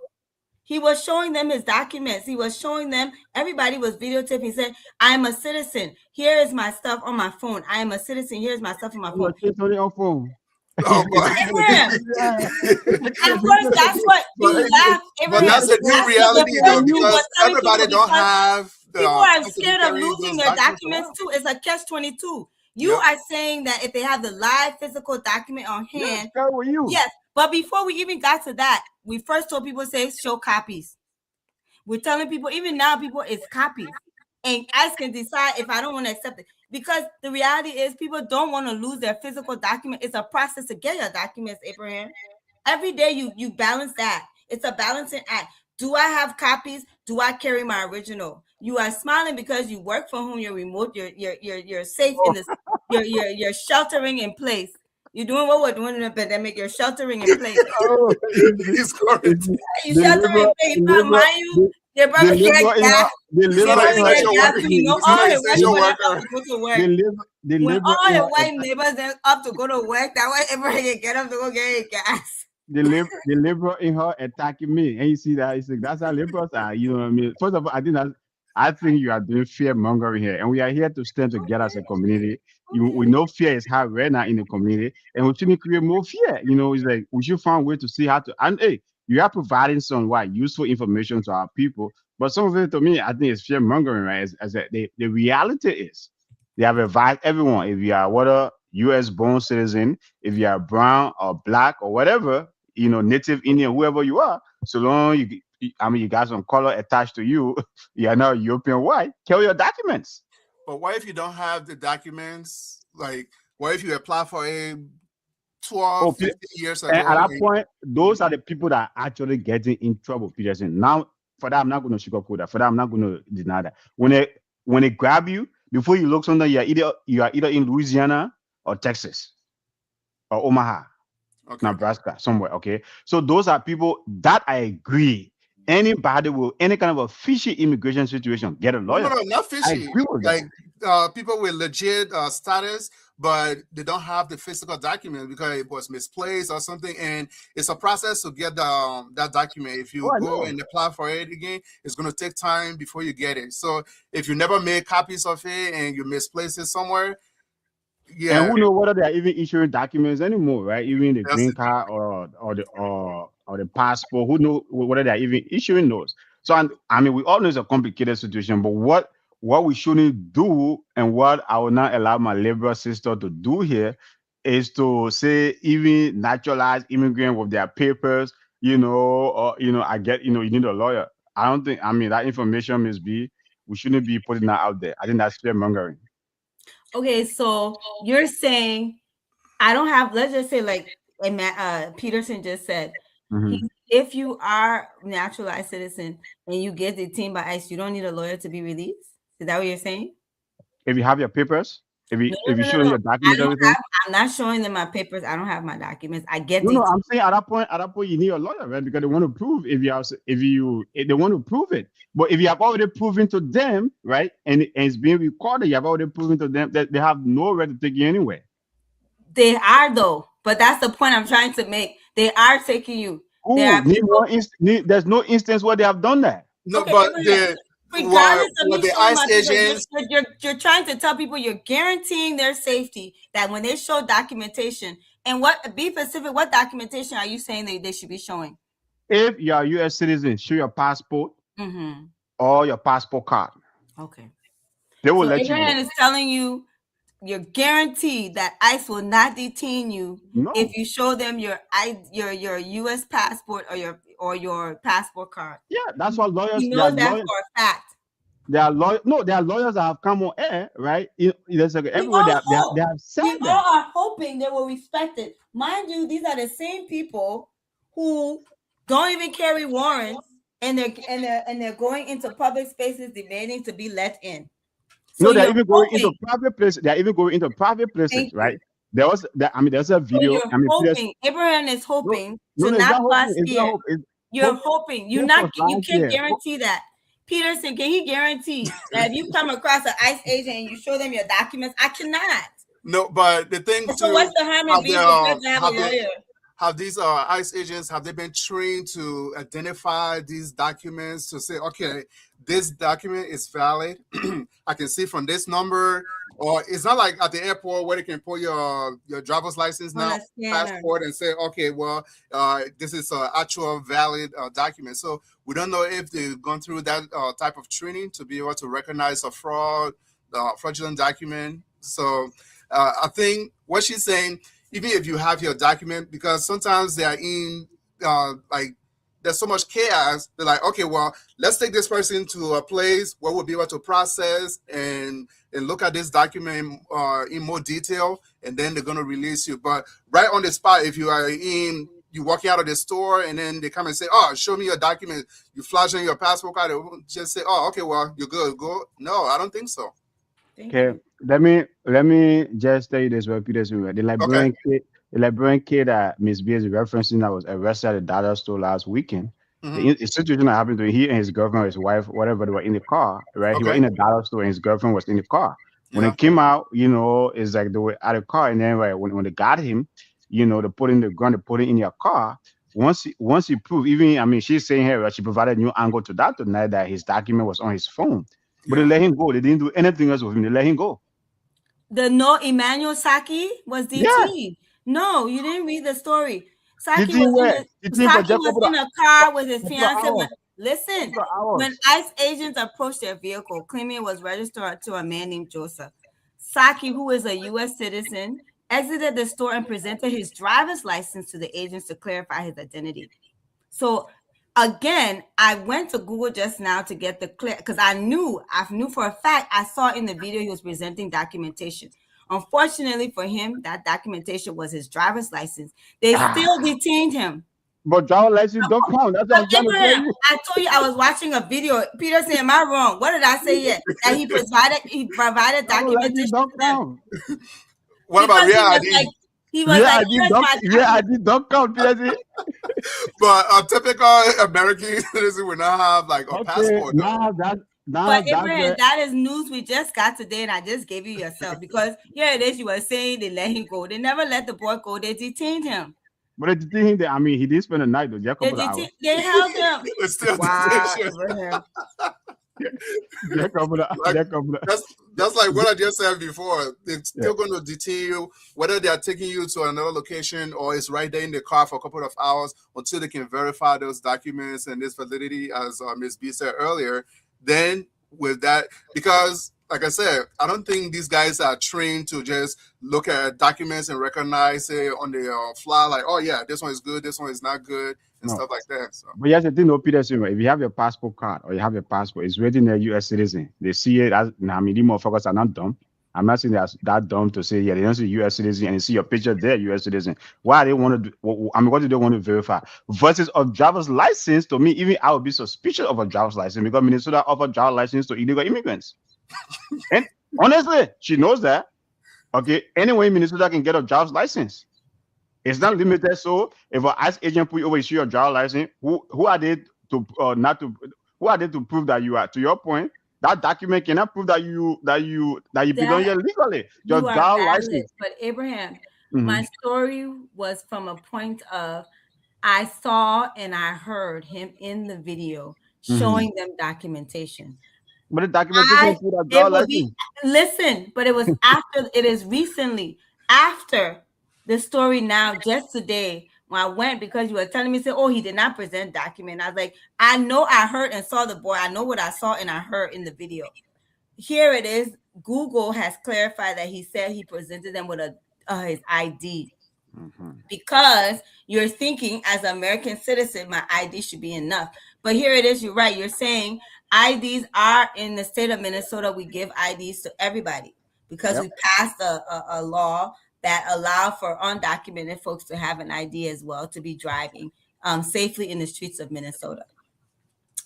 He was showing them his documents. He was showing them, everybody was videotaping. He said, I'm a citizen. Here is my stuff on my phone. I am a citizen. Here's my stuff on my You phone. are just only on phone. Oh, Abraham, Yeah. at first, that's what you laugh. but Abraham, that's a new that's what the reality though, first thing because was telling everybody people don't because have people are the to be scared of carrying losing those their documents documents around. too. It's a catch-22. You Yep. are saying that if they have the live physical document on Yes, hand, carry with you. yes. But before we even got to that, we first told people say show copies. We're telling people, even now, people, it's copies. And I can decide if I don't want to accept it. Because the reality is people don't want to lose their physical document. It's a process to get your documents, Abraham. every day you balance that. It's a balancing act. Do I have copies? Do I carry my original? You are smiling because you work from home. You're remote. You're safe in this. You're sheltering in place. You're doing what we're doing in the pandemic. You're sheltering in place. Oh, He's correct. You sheltering in place. Mind you, they probably get gas. the They labor, probably get essential gas. worker. You know, He's all not the essential white worker. have to go to work. the When labor, all the white neighbors are up to go to work, that way everybody can get up to go get gas. the liberal in her attacking me, and you see that it's like that's how liberals are. You know what I mean? First of all, I think you are doing fear mongering here, and we are here to stand together as a community. We know fear is hard right now in the community, and we shouldn't create more fear. You know, it's like we should find a way to see how to. And hey, you are providing some useful information to our people, but some of it to me, I think it's fear mongering, right? The reality is they have advised everyone if you are whether U.S. born citizen, if you are brown or black or whatever, you know, native Indian, whoever you are, so long you got some color attached to you, you are not European white, carry your documents. But what if you don't have the documents? Like, what if you apply for a 12, 15 years ago? And at that point, those are the people that are actually getting in trouble, Peterson. Now, for that, I'm not going to sugarcoat that. For that, I'm not going to deny that. When they grab you, before you look something, you are either in Louisiana or Texas or Omaha. Okay. Nebraska, somewhere, okay? So those are people that I agree. Anybody with any kind of a fishy immigration situation, get a lawyer. No, not fishy. Like people with legit status, but they don't have the physical document because it was misplaced or something. And it's a process to get that document. If you go and apply for it again, it's going to take time before you get it. So if you never made copies of it and you misplace it somewhere, yeah. And who knows whether they're even issuing documents anymore, right? Even the green card or the passport, who knows whether they're even issuing those. So I mean, we all know it's a complicated situation, but what we shouldn't do and what I will not allow my liberal sister to do here is to say even naturalized immigrant with their papers, you know, or I get, you need a lawyer. I don't think, I mean, that information must be, we shouldn't be putting that out there. I think that's fear mongering. Okay, so you're saying I don't have, let's just say like Peterson just said, if you are naturalized citizen and you get detained by ICE, you don't need a lawyer to be released? Is that what you're saying? If you have your papers, if you show your documents, everything. I'm not showing them my papers. I don't have my documents. I get no, I'm saying at that point you need a lawyer, right? Because they want to prove if they want to prove it. But if you have already proven to them, right, and it's being recorded, you have already proven to them that they have no right to take you anywhere. They are though, but that's the point I'm trying to make. They are taking you. There's no instance where they have done that. No, okay, but regardless of the ICE agents, you're trying to tell people you're guaranteeing their safety, that when they show documentation, and be specific, what documentation are you saying they should be showing? If you're a U.S. citizen, show your passport or your passport card. Okay. They will let you know. Abraham is telling you you're guaranteed that ICE will not detain you if you show them your U.S. passport or your passport card. Yeah, that's what lawyers. You know that for a fact. There are lawyers that have come on air, right? Everywhere they have said that. We all are hoping they will respect it. Mind you, these are the same people who don't even carry warrants, and they're going into public spaces demanding to be let in. So they're even going into private places. They're even going into private places, right? There's a video. So hoping. Abraham is hoping to not bust here. You're hoping. You can't guarantee that. Peterson, can he guarantee that if you come across an ICE agent and you show them your documents? I cannot. No, but the thing so what's the harm in being prepared to have a lawyer? Have these ICE agents, have they been trained to identify these documents to say, okay, this document is valid. I can see from this number, or it's not like at the airport where they can pull your driver's license now, passport, and say, okay, well, this is an actual valid document. So we don't know if they've gone through that type of training to be able to recognize a fraudulent document. So I think what she's saying, even if you have your document, because sometimes they are in there's so much chaos. They're like, okay, well, let's take this person to a place where we'll be able to process and look at this document in more detail, and then they're going to release you. But right on the spot, if you are in you walking out of the store and then they come and say, "Oh, show me your document." You flash in your passport card. They won't just say, "Oh, okay, well, you're good. Go." No, I don't think so. Okay, let me just tell you this very Peterson. The Okay. Liberian kid that Miss B is referencing that was arrested at the dollar store last weekend. Mm-hmm. The situation that happened to him, he and his girlfriend, his wife, whatever, they were in the car, right? He was Okay. in a dollar store and his girlfriend was in the car. When Yeah. they came out, it's like they were at a car, and then right, when they got him, they put in the gun, they put it in your car. Once he proved, even I mean, she's saying here that she provided new angle to that tonight that his document was on his phone. But they Yeah. let him go. They didn't do anything else with him. They let him go. Emmanuel Saki was Yeah. detained. No, you didn't read the story. Saki Detained was where? Detained for just in a car with his couple of fiance. hours. Listen, Couple of when hours. ICE agents approached their vehicle, claiming it was registered to a man named Joseph, Saki, who is a U.S. citizen, exited the store and presented his driver's license to the agents to clarify his identity. So again, I went to Google just now to get the clear because I knew for a fact I saw in the video he was presenting documentation. Unfortunately for him, that documentation was his driver's license. They still detained him. But driver license don't count. That's what I'm trying to tell Abraham, you. I told you I was watching a video. Peter said, "Am I wrong? What did I say yet? That he provided Driver license documentation don't to them." count. What about Because real he ID? was like, ID "Here's my don't count, Peterson. But a typical American citizen will not have like a Okay, passport. now But that's Abraham, that is news we just got today, and I just gave you yourself because here it is. You were saying they let him go. They never let the boy go. They detained him. but they detained him. I mean, he did spend the night though, just a couple of hours. They held him. It's still Wow, detention. Abraham. Just a couple of Like, just a couple of That's like what I just said before. They're still going to detain you, whether they are taking you to another location or it's right there in the car for a couple of hours until they can verify those documents and this validity, as Ms. B said earlier. Then with that, because like I said, I don't think these guys are trained to just look at documents and recognize it on the fly, like, oh yeah, this one is good, this one is not good, and No. stuff like that. So. But here's the thing, though, Peterson. If you have your passport card or you have your passport, it's written there, U.S. citizen. They see it as. I mean, these motherfuckers are not dumb. I'm not saying that's that dumb to say, yeah, they don't see U.S. citizen and they see your picture there, U.S. citizen. Why they want to do? I mean, what do they want to verify? Versus a driver's license, to me, even I would be suspicious of a driver's license because Minnesota offers driver's license to illegal immigrants. And honestly, she knows that. Okay, anyone in Minnesota can get a driver's license. It's not limited. So if an ICE agent put you over, issue your driver's license, who are they to not to? Who are they to prove that you are? To your point, that document cannot prove that you belong here legally. Your You are driver's valid, license. but Abraham, my story was from a point of I saw and I heard him in the video showing them documentation. But the documentation prove that driver's license. Listen, but it was after. It is recently after the story now, just today, when I went because you were telling me, say, oh, he did not present document. I was like, I know I heard and saw the boy. I know what I saw and I heard in the video. Here it is. Google has clarified that he said he presented them with his ID. Because you're thinking as an American citizen, my ID should be enough. But here it is. You're right. You're saying IDs are in the state of Minnesota. We give IDs to everybody because we passed a law that allow for undocumented folks to have an ID as well, to be driving safely in the streets of Minnesota.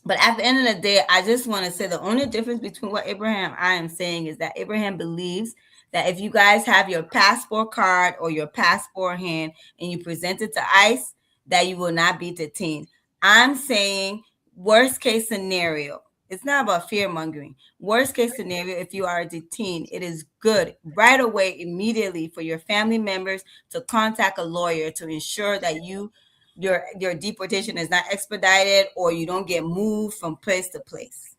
But at the end of the day, I just want to say the only difference between what I am saying is that Abraham believes that if you guys have your passport card or your passport hand and you present it to ICE, that you will not be detained. I'm saying worst case scenario. It's not about fear mongering. Worst case scenario, if you are detained, it is good right away, immediately, for your family members to contact a lawyer to ensure that your deportation is not expedited or you don't get moved from place to place.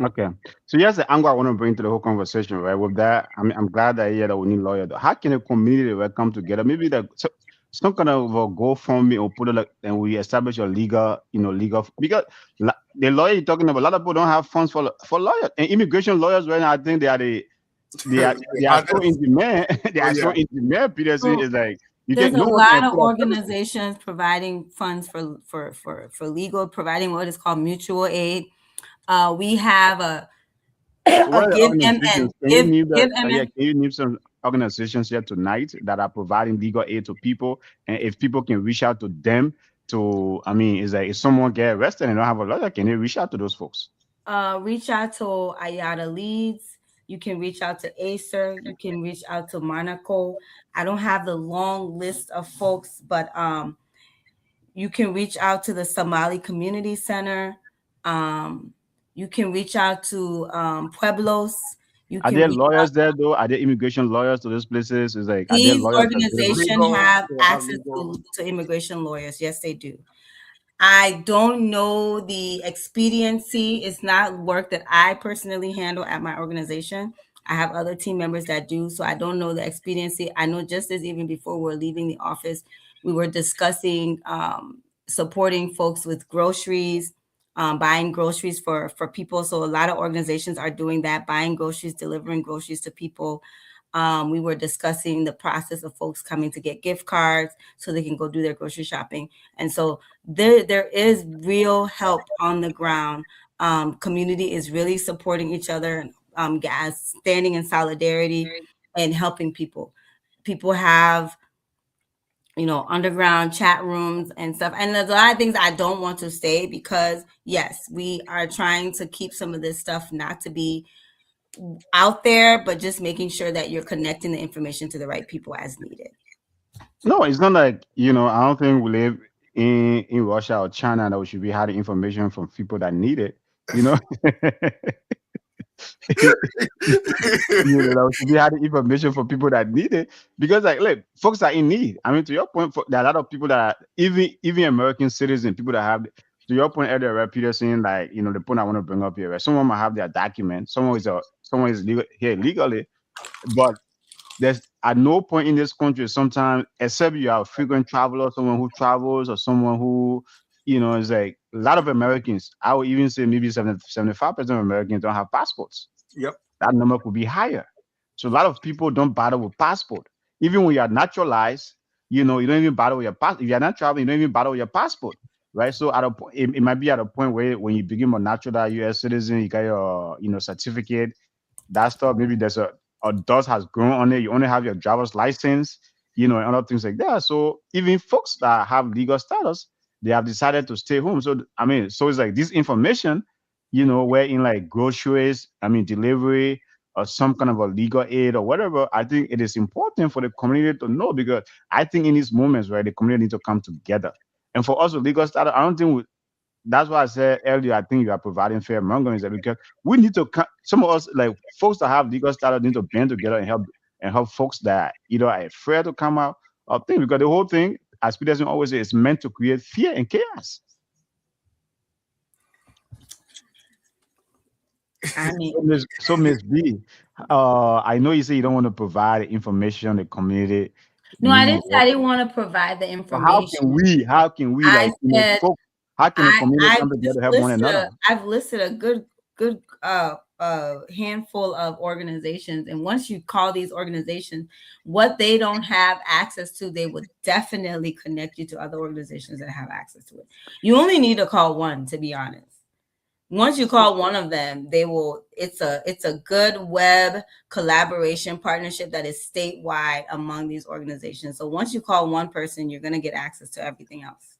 Okay, so here's the angle I want to bring to the whole conversation, right? With that, I'm glad that that we need lawyers. How can a community come together? Maybe some kind of a GoFundMe or put it and we establish a legal because the lawyer you're talking about, a lot of people don't have funds for lawyers and immigration lawyers right now. I think they are so in demand. They are so in demand. Peterson is like. There's a lot of organizations providing funds for legal, providing what is called mutual aid. We have a GiveMN. Can you name some? organizations here tonight that are providing legal aid to people, and if people can reach out to them to, I mean, is like if someone get arrested and don't have a lawyer, can they reach out to those folks? Reach out to Ayada Leads. You can reach out to Acer. You can reach out to Monaco. I don't have the long list of folks, but you can reach out to the Somali Community Center. Um, you can reach out to Pueblos. You Are can there reach out. lawyers there though? Are there immigration lawyers to those places? Is like, are there These lawyers available? organizations Legal, have they have access legal. to immigration lawyers. Yes, they do. I don't know the expediency. It's not work that I personally handle at my organization. I have other team members that do, so I don't know the expediency. I know just as even before we were leaving the office, we were discussing supporting folks with groceries, buying groceries for people. So a lot of organizations are doing that, buying groceries, delivering groceries to people. We were discussing the process of folks coming to get gift cards so they can go do their grocery shopping. And so there is real help on the ground. Community is really supporting each other, guys standing in solidarity and helping people. People have underground chat rooms and stuff. And there's a lot of things I don't want to say because yes, we are trying to keep some of this stuff not to be out there, but just making sure that you're connecting the information to the right people as needed. No, it's not like, I don't think we live in Russia or China that we should be hiding information from people that need it. You know, that we should be hiding information from people that need it because, like, look, folks are in need. I mean, to your point, there are a lot of people that are, even American citizens, people that have, to your point earlier, right, Peterson, like, the point I want to bring up here, right? Someone might have their document, someone is legal, here legally, but there's at no point in this country sometimes, except you are a frequent traveler, someone who travels or someone who, is like a lot of Americans. I would even say maybe 75% of Americans don't have passports. Yep. That number could be higher. So a lot of people don't bother with passport. Even when you are naturalized, you don't even bother with your passport. If you're not traveling, you don't even bother with your passport. Right. So at a point, it might be at a point where when you become a natural US citizen, you got your, certificate, that stuff. Maybe there's a dust has grown on it. You only have your driver's license, and other things like that. So even folks that have legal status, they have decided to stay home. So I mean, so it's like this information, where in like groceries, I mean, delivery or some kind of a legal aid or whatever. I think it is important for the community to know because I think in these moments, right, the community need to come together. And for us with legal status, I don't think that's why I said earlier, I think you are providing fair mongering is that because we need to some of us like folks that have legal status need to band together and help folks that either are afraid to come out or thing because the whole thing, as Peterson always says, is meant to create fear and chaos. I mean, So Miss B, I know you say you don't want to provide information on the community. no, I didn't say I didn't want to provide the So how information. can we? How can we I like said folks? How can the community I've come together just to help one listed another? I've listed a good handful of organizations, and once you call these organizations, what they don't have access to, they would definitely connect you to other organizations that have access to it. You only need to call one, to be honest. Once you call one of them, they will. It's a good web collaboration partnership that is statewide among these organizations. So once you call one person, you're going to get access to everything else.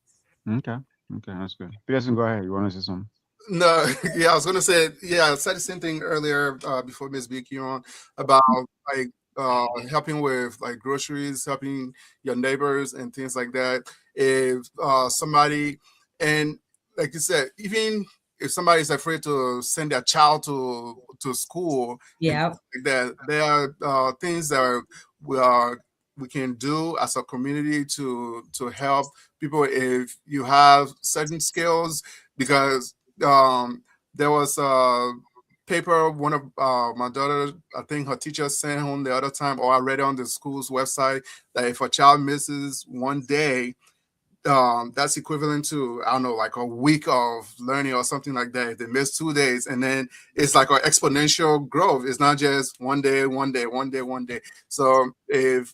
Okay, okay, that's good. Peterson, go ahead. You want to say something? No, yeah, I was gonna say, yeah, I said the same thing earlier before Miss B came on about like helping with like groceries, helping your neighbors and things like that. If somebody, and like you said, even if somebody's afraid to send their child to school and Yeah. things like that, there are things that we are we can do as a community to help people if you have certain skills because there was a paper one of my daughter, I think her teacher sent home the other time, or I read it on the school's website that if a child misses one day, that's equivalent to I don't know, like a week of learning or something like that. If they miss 2 days, and then it's like an exponential growth. It's not just one day, one day, one day, one day. So if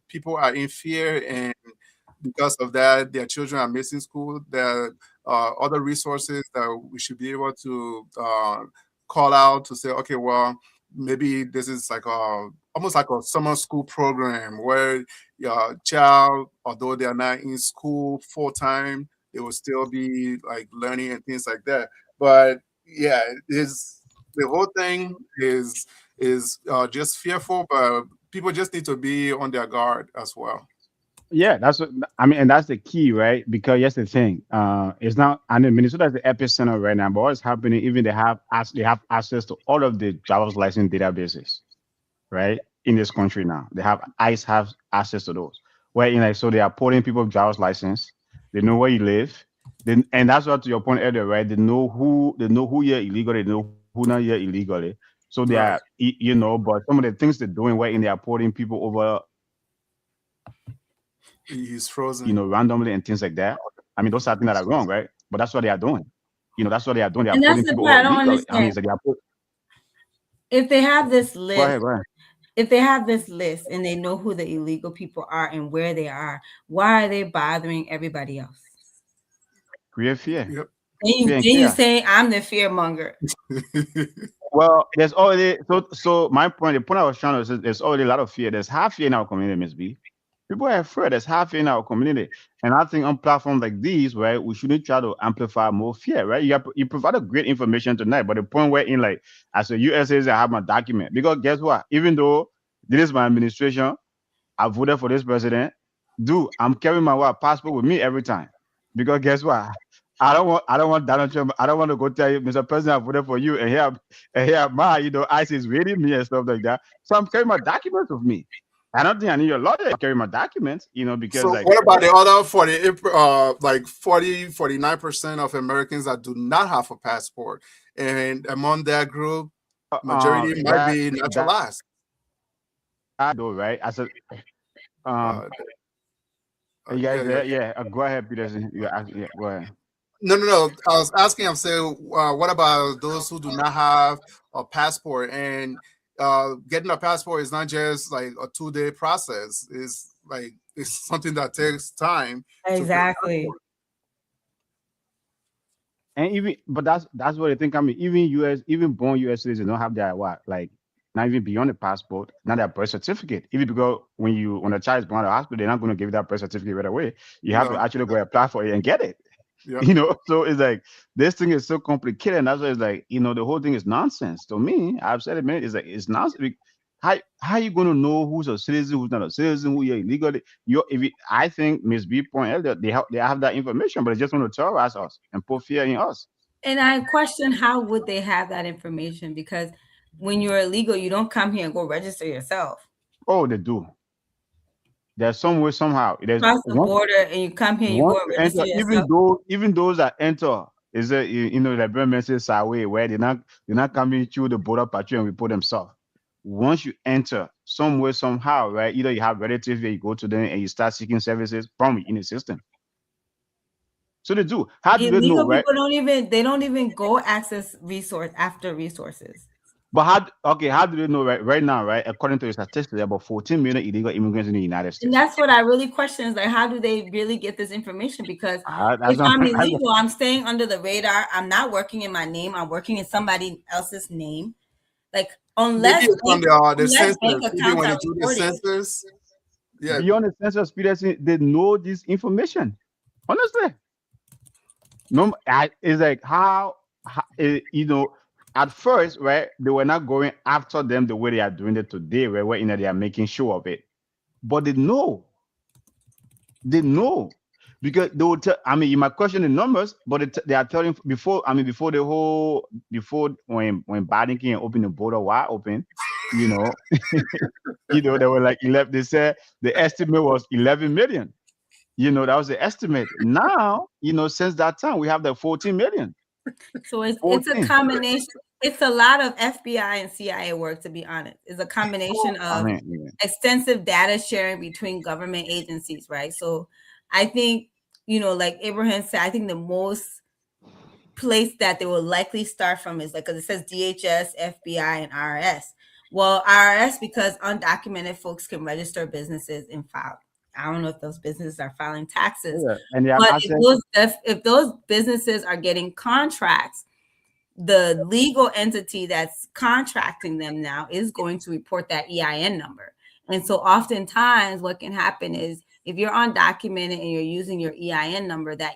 people are in fear and because of that, their children are missing school, there are other resources that we should be able to call out to say, okay, well, maybe this is like almost like a summer school program where your child, although they are not in school full time, they will still be like learning and things like that. But yeah, is the whole thing is just fearful, but people just need to be on their guard as well. Yeah, that's what I mean, and that's the key, right? Because here's the thing. It's not. I know Minnesota is the epicenter right now, but what's happening? Even they have access to all of the driver's license databases, right? In this country now, they have ICE have access to those. Where in like so they are pulling people's driver's license. They know where you live. Then and that's what to your point earlier, right? They know who you're illegal. They know who not you're illegally. So they are, Right. but some of the things they're doing, where in they are pulling people over He's frozen. randomly and things like that. I mean, those are things that are wrong, right? But that's what they are doing. That's what they are doing. They are And that's putting the people part over I don't illegally. I mean, understand. it's like they are put, If they have this go list, ahead, go ahead. if they have this list and they know who the illegal people are and where they are, why are they bothering everybody else? Create fear, Yep. fear and Then you chaos. say I'm the fear monger. Well, there's already so my point, the point I was trying to say, there's already a lot of fear. There's half fear in our community, Miss B. People are afraid. There's half fear in our community, and I think on platforms like these, right, we shouldn't try to amplify more fear, right? You provided great information tonight, but the point where in like as a US citizen, I have my document because guess what? Even though this is my administration, I voted for this president. Dude, I'm carrying my passport with me every time. Because guess what? I don't want Donald Trump. I don't want to go tell you, Mr. President, I voted for you, and here my, ICE is waiting me and stuff like that. So I'm carrying my documents with me. I don't think I need your lawyer to carry my documents, because So like what about the other 49% of Americans that do not have a passport? And among that group, majority might that be that naturalized. though, right? I said, um, Uh, you yeah, guys yeah. there? Yeah, go ahead, Peterson. Yeah, go ahead. No. I was asking. I'm saying, what about those who do not have a passport? And getting a passport is not just like a 2-day process. It's something that takes time to get a Exactly. passport. And even, but that's what I think. I mean, even born US citizens don't have their what, like not even beyond the passport, not their birth certificate. Even because when a child is born at the hospital, they're not going to give you that birth certificate right away. You have to No. actually go apply for it and get it. Yeah. So it's like this thing is so complicated, and that's why it's like the whole thing is nonsense to me. I've said it, man. It's like it's nonsense. How you going to know who's a citizen, who's not a citizen, who you're illegally? I think Miss B point earlier, they have that information, but they just want to terrorize us and put fear in us. And I question how would they have that information, because when you're illegal, you don't come here and go register yourself. Oh, they do. There's some way somehow. There's Cross the border and you come here, you once go and you register enter, yourself. even those that enter is a the Burma says away where they're not coming through the border patrol and report themselves. Once you enter some way somehow, right? Either you have relatives where you go to them and you start seeking services from in the system. So they do. How do they know, Illegal right? people don't even go access resources. But how do they know right now, right? According to the statistics, there are about 14 million illegal immigrants in the United And States. that's what I really question, is like, how do they really get this information? Because That's if what I'm illegal, I'm staying under the radar. I'm not working in my name. I'm working in somebody else's name. Like Maybe unless it's on the census. bank Maybe accounts when are they do the reporting. census, yeah. beyond the sense of experience, they know this information. Honestly, no, it's like at first, right? They were not going after them the way they are doing it today, right? Where they are making sure of it, but they know because they will tell. I mean, you might question the numbers, but they are telling before. I mean, before when Biden came and opened the border wide open, you know, they were like 11. They said the estimate was 11 million. That was the estimate. Now, since that time, we have the 14 million. So it's a 14. combination. It's a lot of FBI and CIA work, to be honest. It's a combination I of mean, extensive data sharing between government agencies, right? So I think, like Abraham said, I think the most place that they will likely start from is like, because it says DHS, FBI, and IRS. Well, IRS, because undocumented folks can register businesses and file. I don't know if those businesses are filing taxes, and they have but access. if those businesses are getting contracts, the legal entity that's contracting them now is going to report that EIN number. And so oftentimes what can happen is if you're undocumented and you're using your EIN number, that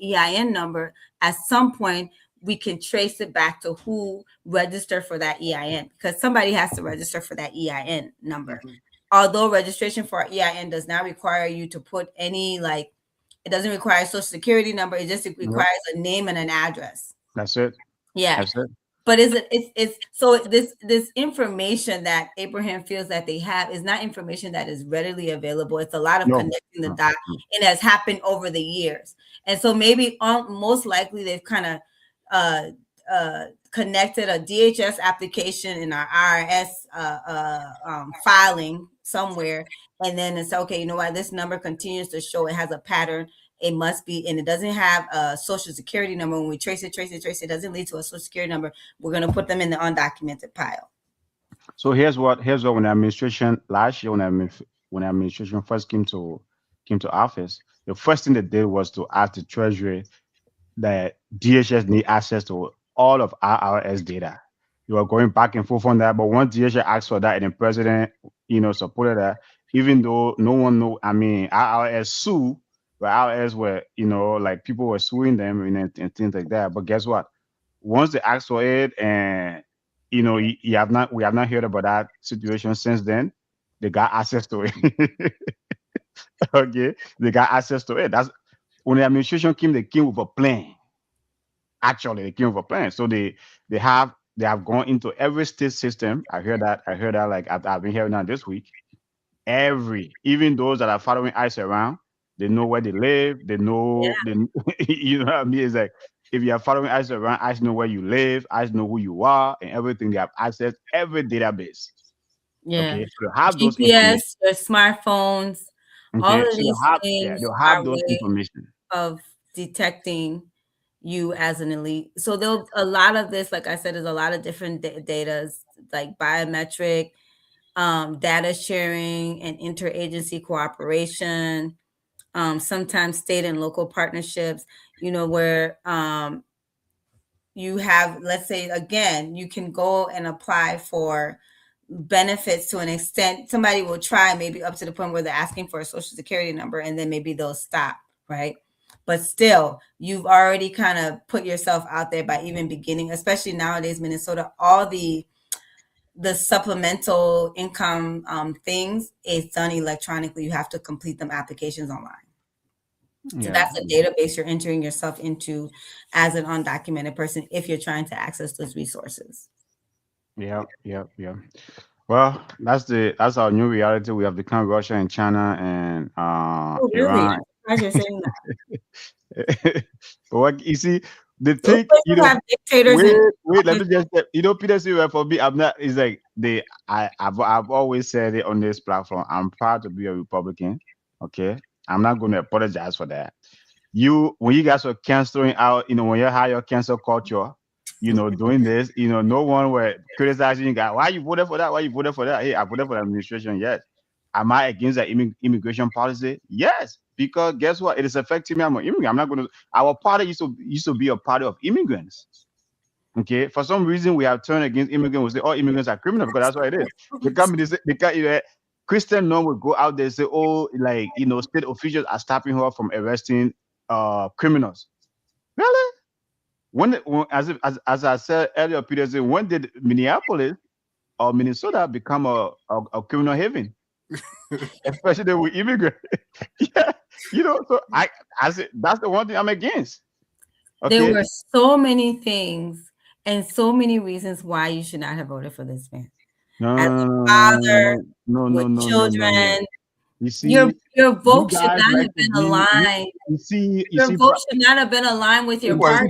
EIN number, at some point, we can trace it back to who registered for that EIN, because somebody has to register for that EIN number. Mhm. Although registration for EIN does not require you to put any, like, it doesn't require a social security number. It just requires a name and an address. That's it. Yeah. That's it. But it's so this information that Abraham feels that they have is not information that is readily available. It's a lot of connecting the dots. It has happened over the years. And so maybe most likely they've kind of connected a DHS application in our IRS filing somewhere. And then it's okay, you know what, this number continues to show it has a pattern. It must be, and it doesn't have a social security number. When we trace it, it doesn't lead to a social security number. We're going to put them in the undocumented pile. So here's what when the administration last year, when the administration first came to office, the first thing they did was to ask the Treasury that DHS need access to all of IRS data. You were going back and forth on that, but once DHS asked for that and the president, supported that, even though no one knew, IRS sued, but IRS were, like people were suing them and things like that. But guess what? Once they asked for it, and we have not heard about that situation since then. They got access to it. Okay, they got access to it. That's when the administration came. They came with a plan. Actually, they came with a plan. So they have gone into every state system. I heard that. Like I've been hearing that this week. Even those that are following ICE around, they know where they live. They know. Yeah. You know what I mean? It's like if you are following ICE around, ICE know where you live. ICE know who you are and everything. They have access every database. Yeah. Okay. So they have those GPS, your smartphones. Okay. All of so these things they'll have are those ways information of detecting you as an elite. So there's a lot of this, like I said, is a lot of different data, like biometric, data sharing and interagency cooperation, sometimes state and local partnerships, where you have, let's say, again, you can go and apply for benefits to an extent. Somebody will try maybe up to the point where they're asking for a social security number, and then maybe they'll stop, right? But still, you've already kind of put yourself out there by even beginning, especially nowadays, Minnesota, all the supplemental income things is done electronically. You have to complete them applications online. So that's a database you're entering yourself into as an undocumented person if you're trying to access those resources. Yeah. Well, that's our new reality. We have become Russia and China and really? Iran. I'm surprised you're saying that. But what you see, the thing, have dictators wait, let me just say, Peter Silver, for me, I'm not. It's like I've always said it on this platform. I'm proud to be a Republican. Okay, I'm not going to apologize for that. When you guys were canceling out, when you had your cancel culture, doing this, no one were criticizing you guys. Why you voted for that? Why you voted for that? Hey, I voted for the administration. Yes. Am I against the immigration policy? Yes. Because guess what? It is affecting me. I'm an immigrant. I'm not going to. Our party used to be a party of immigrants. Okay. For some reason, we have turned against immigrants. We say all immigrants are criminal because that's what it is. Christian norm would go out there and say, oh, like, state officials are stopping her from arresting criminals. Really? As I said earlier, Peter said, when did Minneapolis or Minnesota become a criminal haven? Especially with immigrants. Yeah, so I said that's the one thing I'm against. Okay? There were so many things and so many reasons why you should not have voted for this man. As a father with children. You see, your vote should not have been aligned. Your vote should not have been aligned with your party.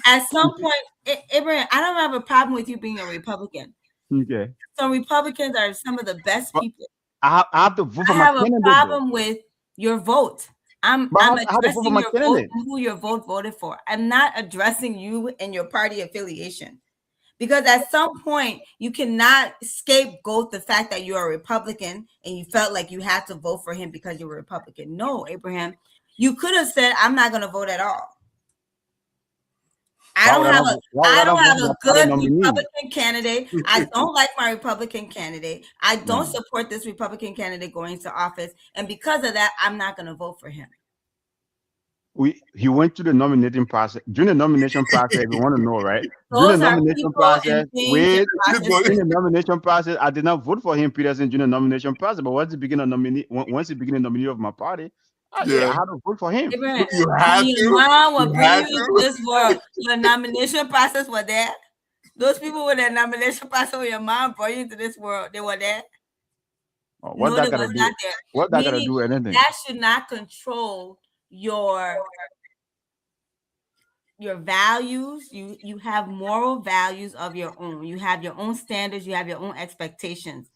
At some point, Abraham, I don't have a problem with you being a Republican. Okay. Some Republicans are some of the best people. I have to vote for my candidate. I have a problem with your vote. I'm addressing your vote and who your vote voted for. I'm not addressing you and your party affiliation. Because at some point, you cannot scapegoat the fact that you're a Republican and you felt like you had to vote for him because you were a Republican. No, Abraham, you could have said, I'm not going to vote at all. I don't have a why would I not vote for a the party good nominee? Republican candidate. I don't like my Republican candidate. I don't Yeah. support this Republican candidate going to office, and because of that, I'm not going to vote for him. He went to the nominating process. During the nomination process, if you want to know, right? During Those the are nomination people and process, things and processes. in the nomination process, I did not vote for him, Peterson, during the nomination process. But once he became a nominee of my party, yeah, I Yeah, had to vote for him. Abraham, you when had your to. mom will You bring had you into to. this world, your nomination process were there. Those people with their nomination process when your mom brought you into this world, they were there. What No, that they gotta was do? not there. What that gotta Meaning do with anything? that should not control your values. You have moral values of your own. You have your own standards. You have your own expectations.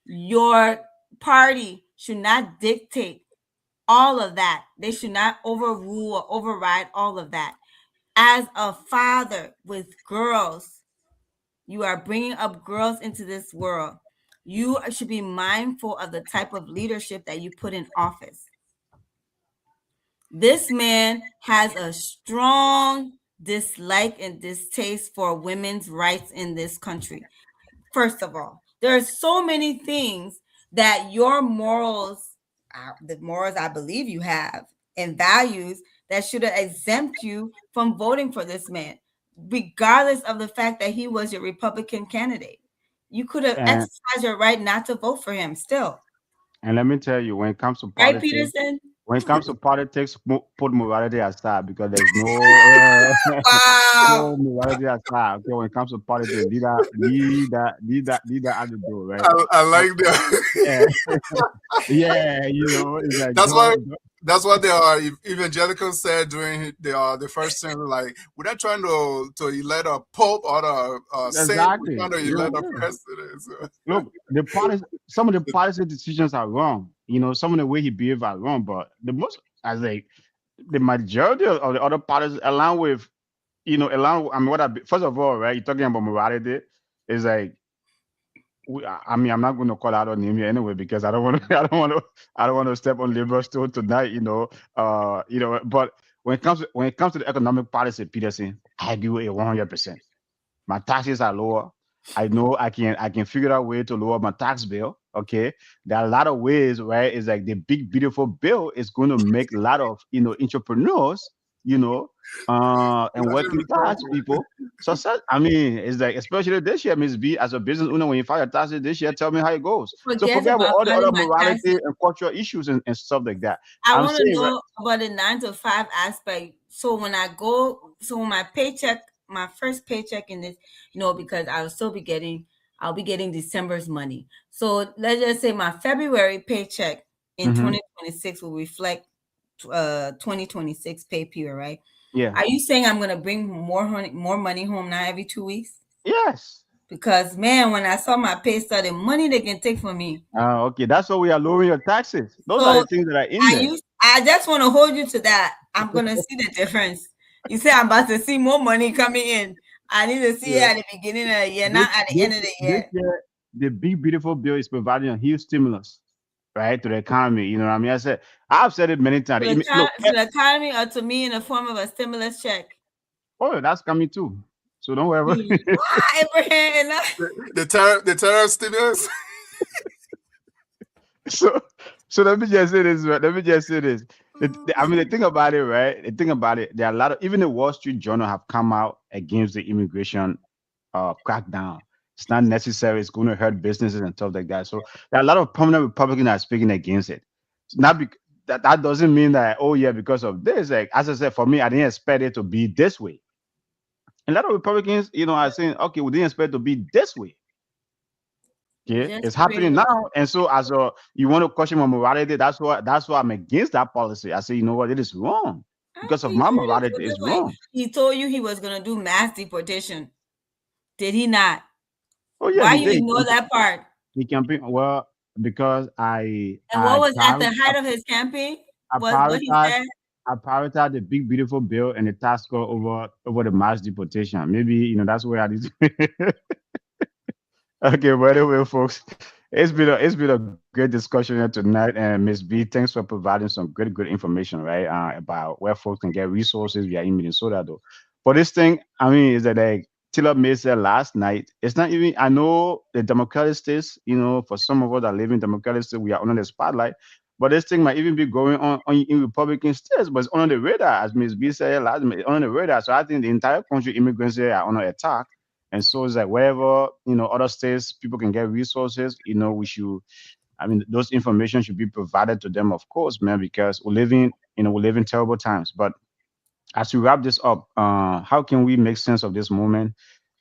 Your party should not dictate all of that. They should not overrule or override all of that. As a father with girls, you are bringing up girls into this world. You should be mindful of the type of leadership that you put in office. This man has a strong dislike and distaste for women's rights in this country. First of all, there are so many things that your morals, the morals I believe you have, and values that should have exempt you from voting for this man, regardless of the fact that he was your Republican candidate. You could have And exercised your right not to vote for him still. let me tell you, when it comes to Right, politics, Peterson? put morality aside because there's Wow. no morality aside. Okay, when it comes to politics, lead that attitude, right? I So, like that. yeah, yeah, it's like That's why. don't That's what the evangelicals said during the first term. Like, we're not trying to elect a pope or a saint. We're exactly. trying to elect a president. So. Look, some of the policy decisions are wrong. Some of the way he behaved are wrong. But the majority of the other parties, along with, I mean, first of all, right? You're talking about morality, is like, I mean, I'm not going to call out on him here anyway because I don't want to, I don't want to step on liberals toe tonight. But when it comes to the economic policy, Peterson, I agree with it 100%. My taxes are lower. I know I can figure out a way to lower my tax bill. Okay, there are a lot of ways, right? It's like the big beautiful bill is going to make a lot of entrepreneurs, and working class people success. I mean, it's like especially this year, Miss B, as a business owner, when you file your taxes this year, tell me how it goes. So Forget forget about about all the other filing my morality taxes. and cultural issues and stuff like that. I I'm want to saying, right? know about the 9 to 5 aspect. So when my paycheck, my first paycheck in this, because I'll be getting December's money. So let's just say my February paycheck in 2026 will reflect 2026 pay period, right? Yeah. Are you saying I'm gonna bring more money home now every 2 weeks? Yes. Because man, when I saw my pay stub, the money they can take from me. Okay, that's why we are lowering your taxes. Those are So the things that are in there. I just want to hold you to that. I'm gonna see the difference. You say I'm about to see more money coming in. I need to see it at the beginning of the year, not at the end of the year. This year, the big beautiful bill is providing a huge stimulus, right, to the economy. You know what I mean? I've said it many times. To the economy or to me in the form of a stimulus check. Oh, that's coming too. So don't worry. Abraham, the terror stimulus. So let me just say this. Right? Let me just say this. I mean, the thing about it, right? The thing about it, there are a lot of, even the Wall Street Journal have come out against the immigration crackdown. It's not necessary. It's going to hurt businesses and stuff like that. So there are a lot of prominent Republicans that are speaking against it. Not that doesn't mean that, oh yeah, because of this. Like as I said, for me, I didn't expect it to be this way. A lot of Republicans, are saying, okay, we didn't expect it to be this way. Okay, it's happening now, and so you want to question my morality. That's why I'm against that policy. I say, you know what, it is wrong because of my morality. It's wrong. He told you he was going to do mass deportation. Did he not? Oh yeah, why you ignore that part? He campaigned because And what was at the height of his campaign? I prioritize the big beautiful bill and the task over the mass deportation. Maybe that's where I need to. Okay, by the way, folks, it's been a great discussion here tonight, and Ms. B, thanks for providing some good information, right? About where folks can get resources via in Minnesota, though. But this thing, I mean, is that like Tiller May said last night, it's not even, I know the Democratic states, for some of us that live in Democratic states, we are under the spotlight. But this thing might even be going on in Republican states, but it's under the radar, as Ms. B said last night, it's under the radar. So I think the entire country, immigrants here are under attack. And so it's like wherever, other states, people can get resources, we should, I mean, those information should be provided to them, of course, man, because we live in terrible times. But as we wrap this up, how can we make sense of this moment?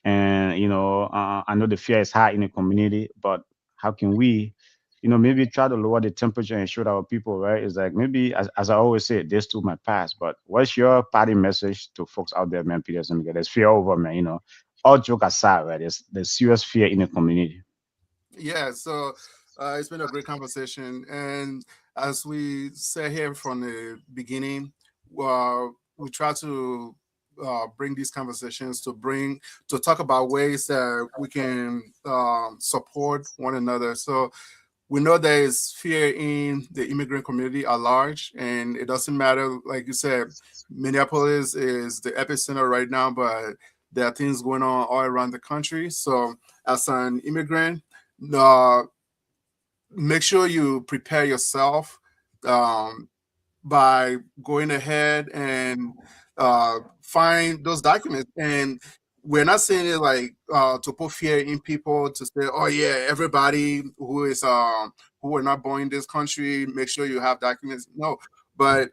And I know the fear is high in the community, but how can we, maybe try to lower the temperature and show our people, right? It's like maybe, as I always say, this too might pass. But what's your party message to folks out there, man, Peterson? Because there's fear over, man. All joke aside, right? There's serious fear in the community. Yeah, so it's been a great conversation, and as we said here from the beginning, we try to bring these conversations to talk about ways that we can support one another. So we know there is fear in the immigrant community at large, and it doesn't matter. Like you said, Minneapolis is the epicenter right now, but there are things going on all around the country. So as an immigrant, uh, make sure you prepare yourself um, by going ahead and find those documents. And we're not saying it like to put fear in people to say, oh yeah, everybody who are not born in this country, make sure you have documents. No, but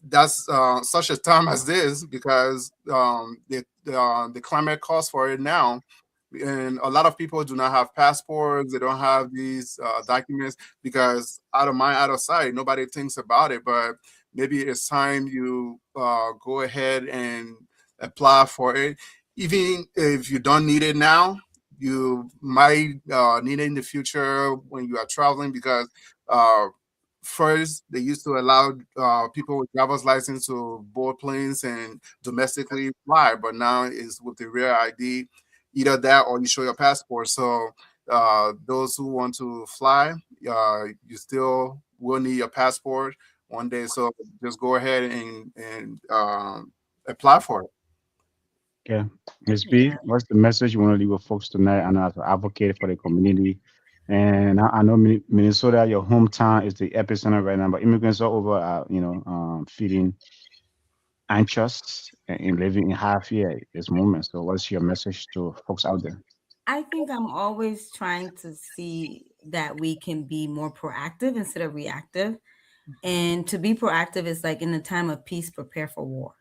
that's such a time as this because the climate calls for it now, and a lot of people do not have passports. They don't have these documents because out of mind, out of sight. Nobody thinks about it, but maybe it's time you go ahead and apply for it. Even if you don't need it now, you might need it in the future when you are traveling because uh, first they used to allow people with driver's license to board planes and domestically fly, but now it's with the real ID, either that or you show your passport. So those who want to fly, you still will need your passport one day. So just go ahead and apply for it. Yeah. Ms. B, Yeah. what's the message you want to leave with folks tonight and as an advocate for the community? And I know Minnesota, your hometown, is the epicenter right now, but immigrants all over are, feeling anxious and living in high fear at this moment. So what's your message to folks out there? I think I'm always trying to see that we can be more proactive instead of reactive. And to be proactive is like in the time of peace, prepare for war.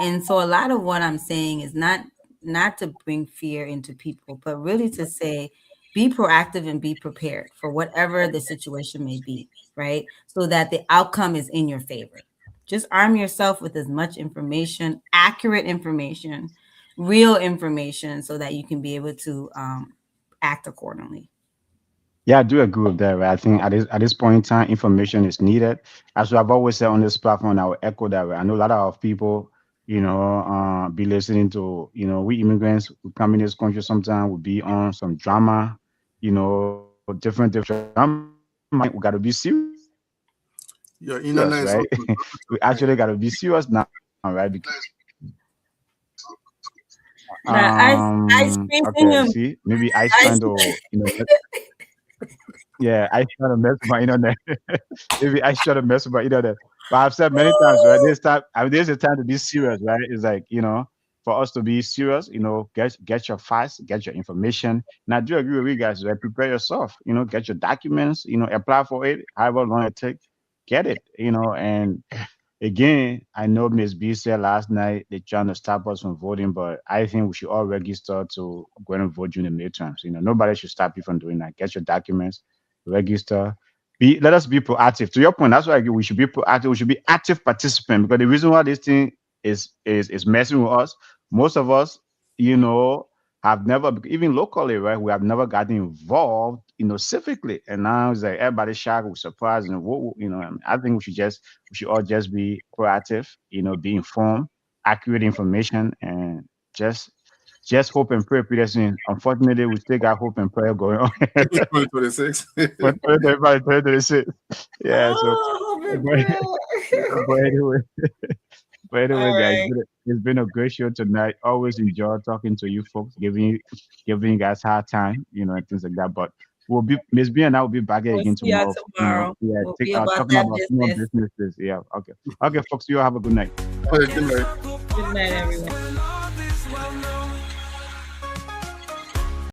And so a lot of what I'm saying is not to bring fear into people, but really to say be proactive and be prepared for whatever the situation may be, right? So that the outcome is in your favor. Just arm yourself with as much information, accurate information, real information, so that you can be able to act accordingly. Yeah, I do agree with that. Right? I think at this point in time, information is needed. As I've always said on this platform, I will echo that. Way. I know a lot of people, be listening to, we immigrants who come in this country sometimes will be on some drama, different drama. We got to be serious, right? Your We internet is actually got to be serious now, right? Because The ice cream okay, in see, maybe I trying ice. to, yeah, I trying to mess with my internet. Maybe I should have messed with my internet. But I've said many times, right? This time, I mean, there's a time to be serious, right? It's like, for us to be serious, get your facts, get your information. And I do agree with you guys, right? Prepare yourself, get your documents, apply for it, however long it takes, get it, and again, I know Ms. B said last night they're trying to stop us from voting, but I think we should all register to go and vote during the midterms. Nobody should stop you from doing that. Get your documents, register. Let us be proactive. To your point, that's why I agree. We should be proactive. We should be active participant because the reason why this thing is messing with us, most of us, you know, have never even locally, right? We have never gotten involved, civically. And now it's like everybody's shocked, we're surprised, and I think we should all just be proactive, be informed, accurate information, and just just hope and pray, Peterson. Unfortunately, we still got hope and prayer going on. 2026. But everybody 2026. Yeah, so Oh, but, but anyway. But anyway, All guys, right. it's been a great show tonight. Always enjoy talking to you folks, giving you guys hard time, and things like that. But Miss B and I will be back here We'll again see y'all tomorrow. tomorrow. Yeah, We'll be about talking that about small business. businesses. Yeah, okay, folks. You all have a good night. All right, good night. Circle Good night, everyone. Podcast, where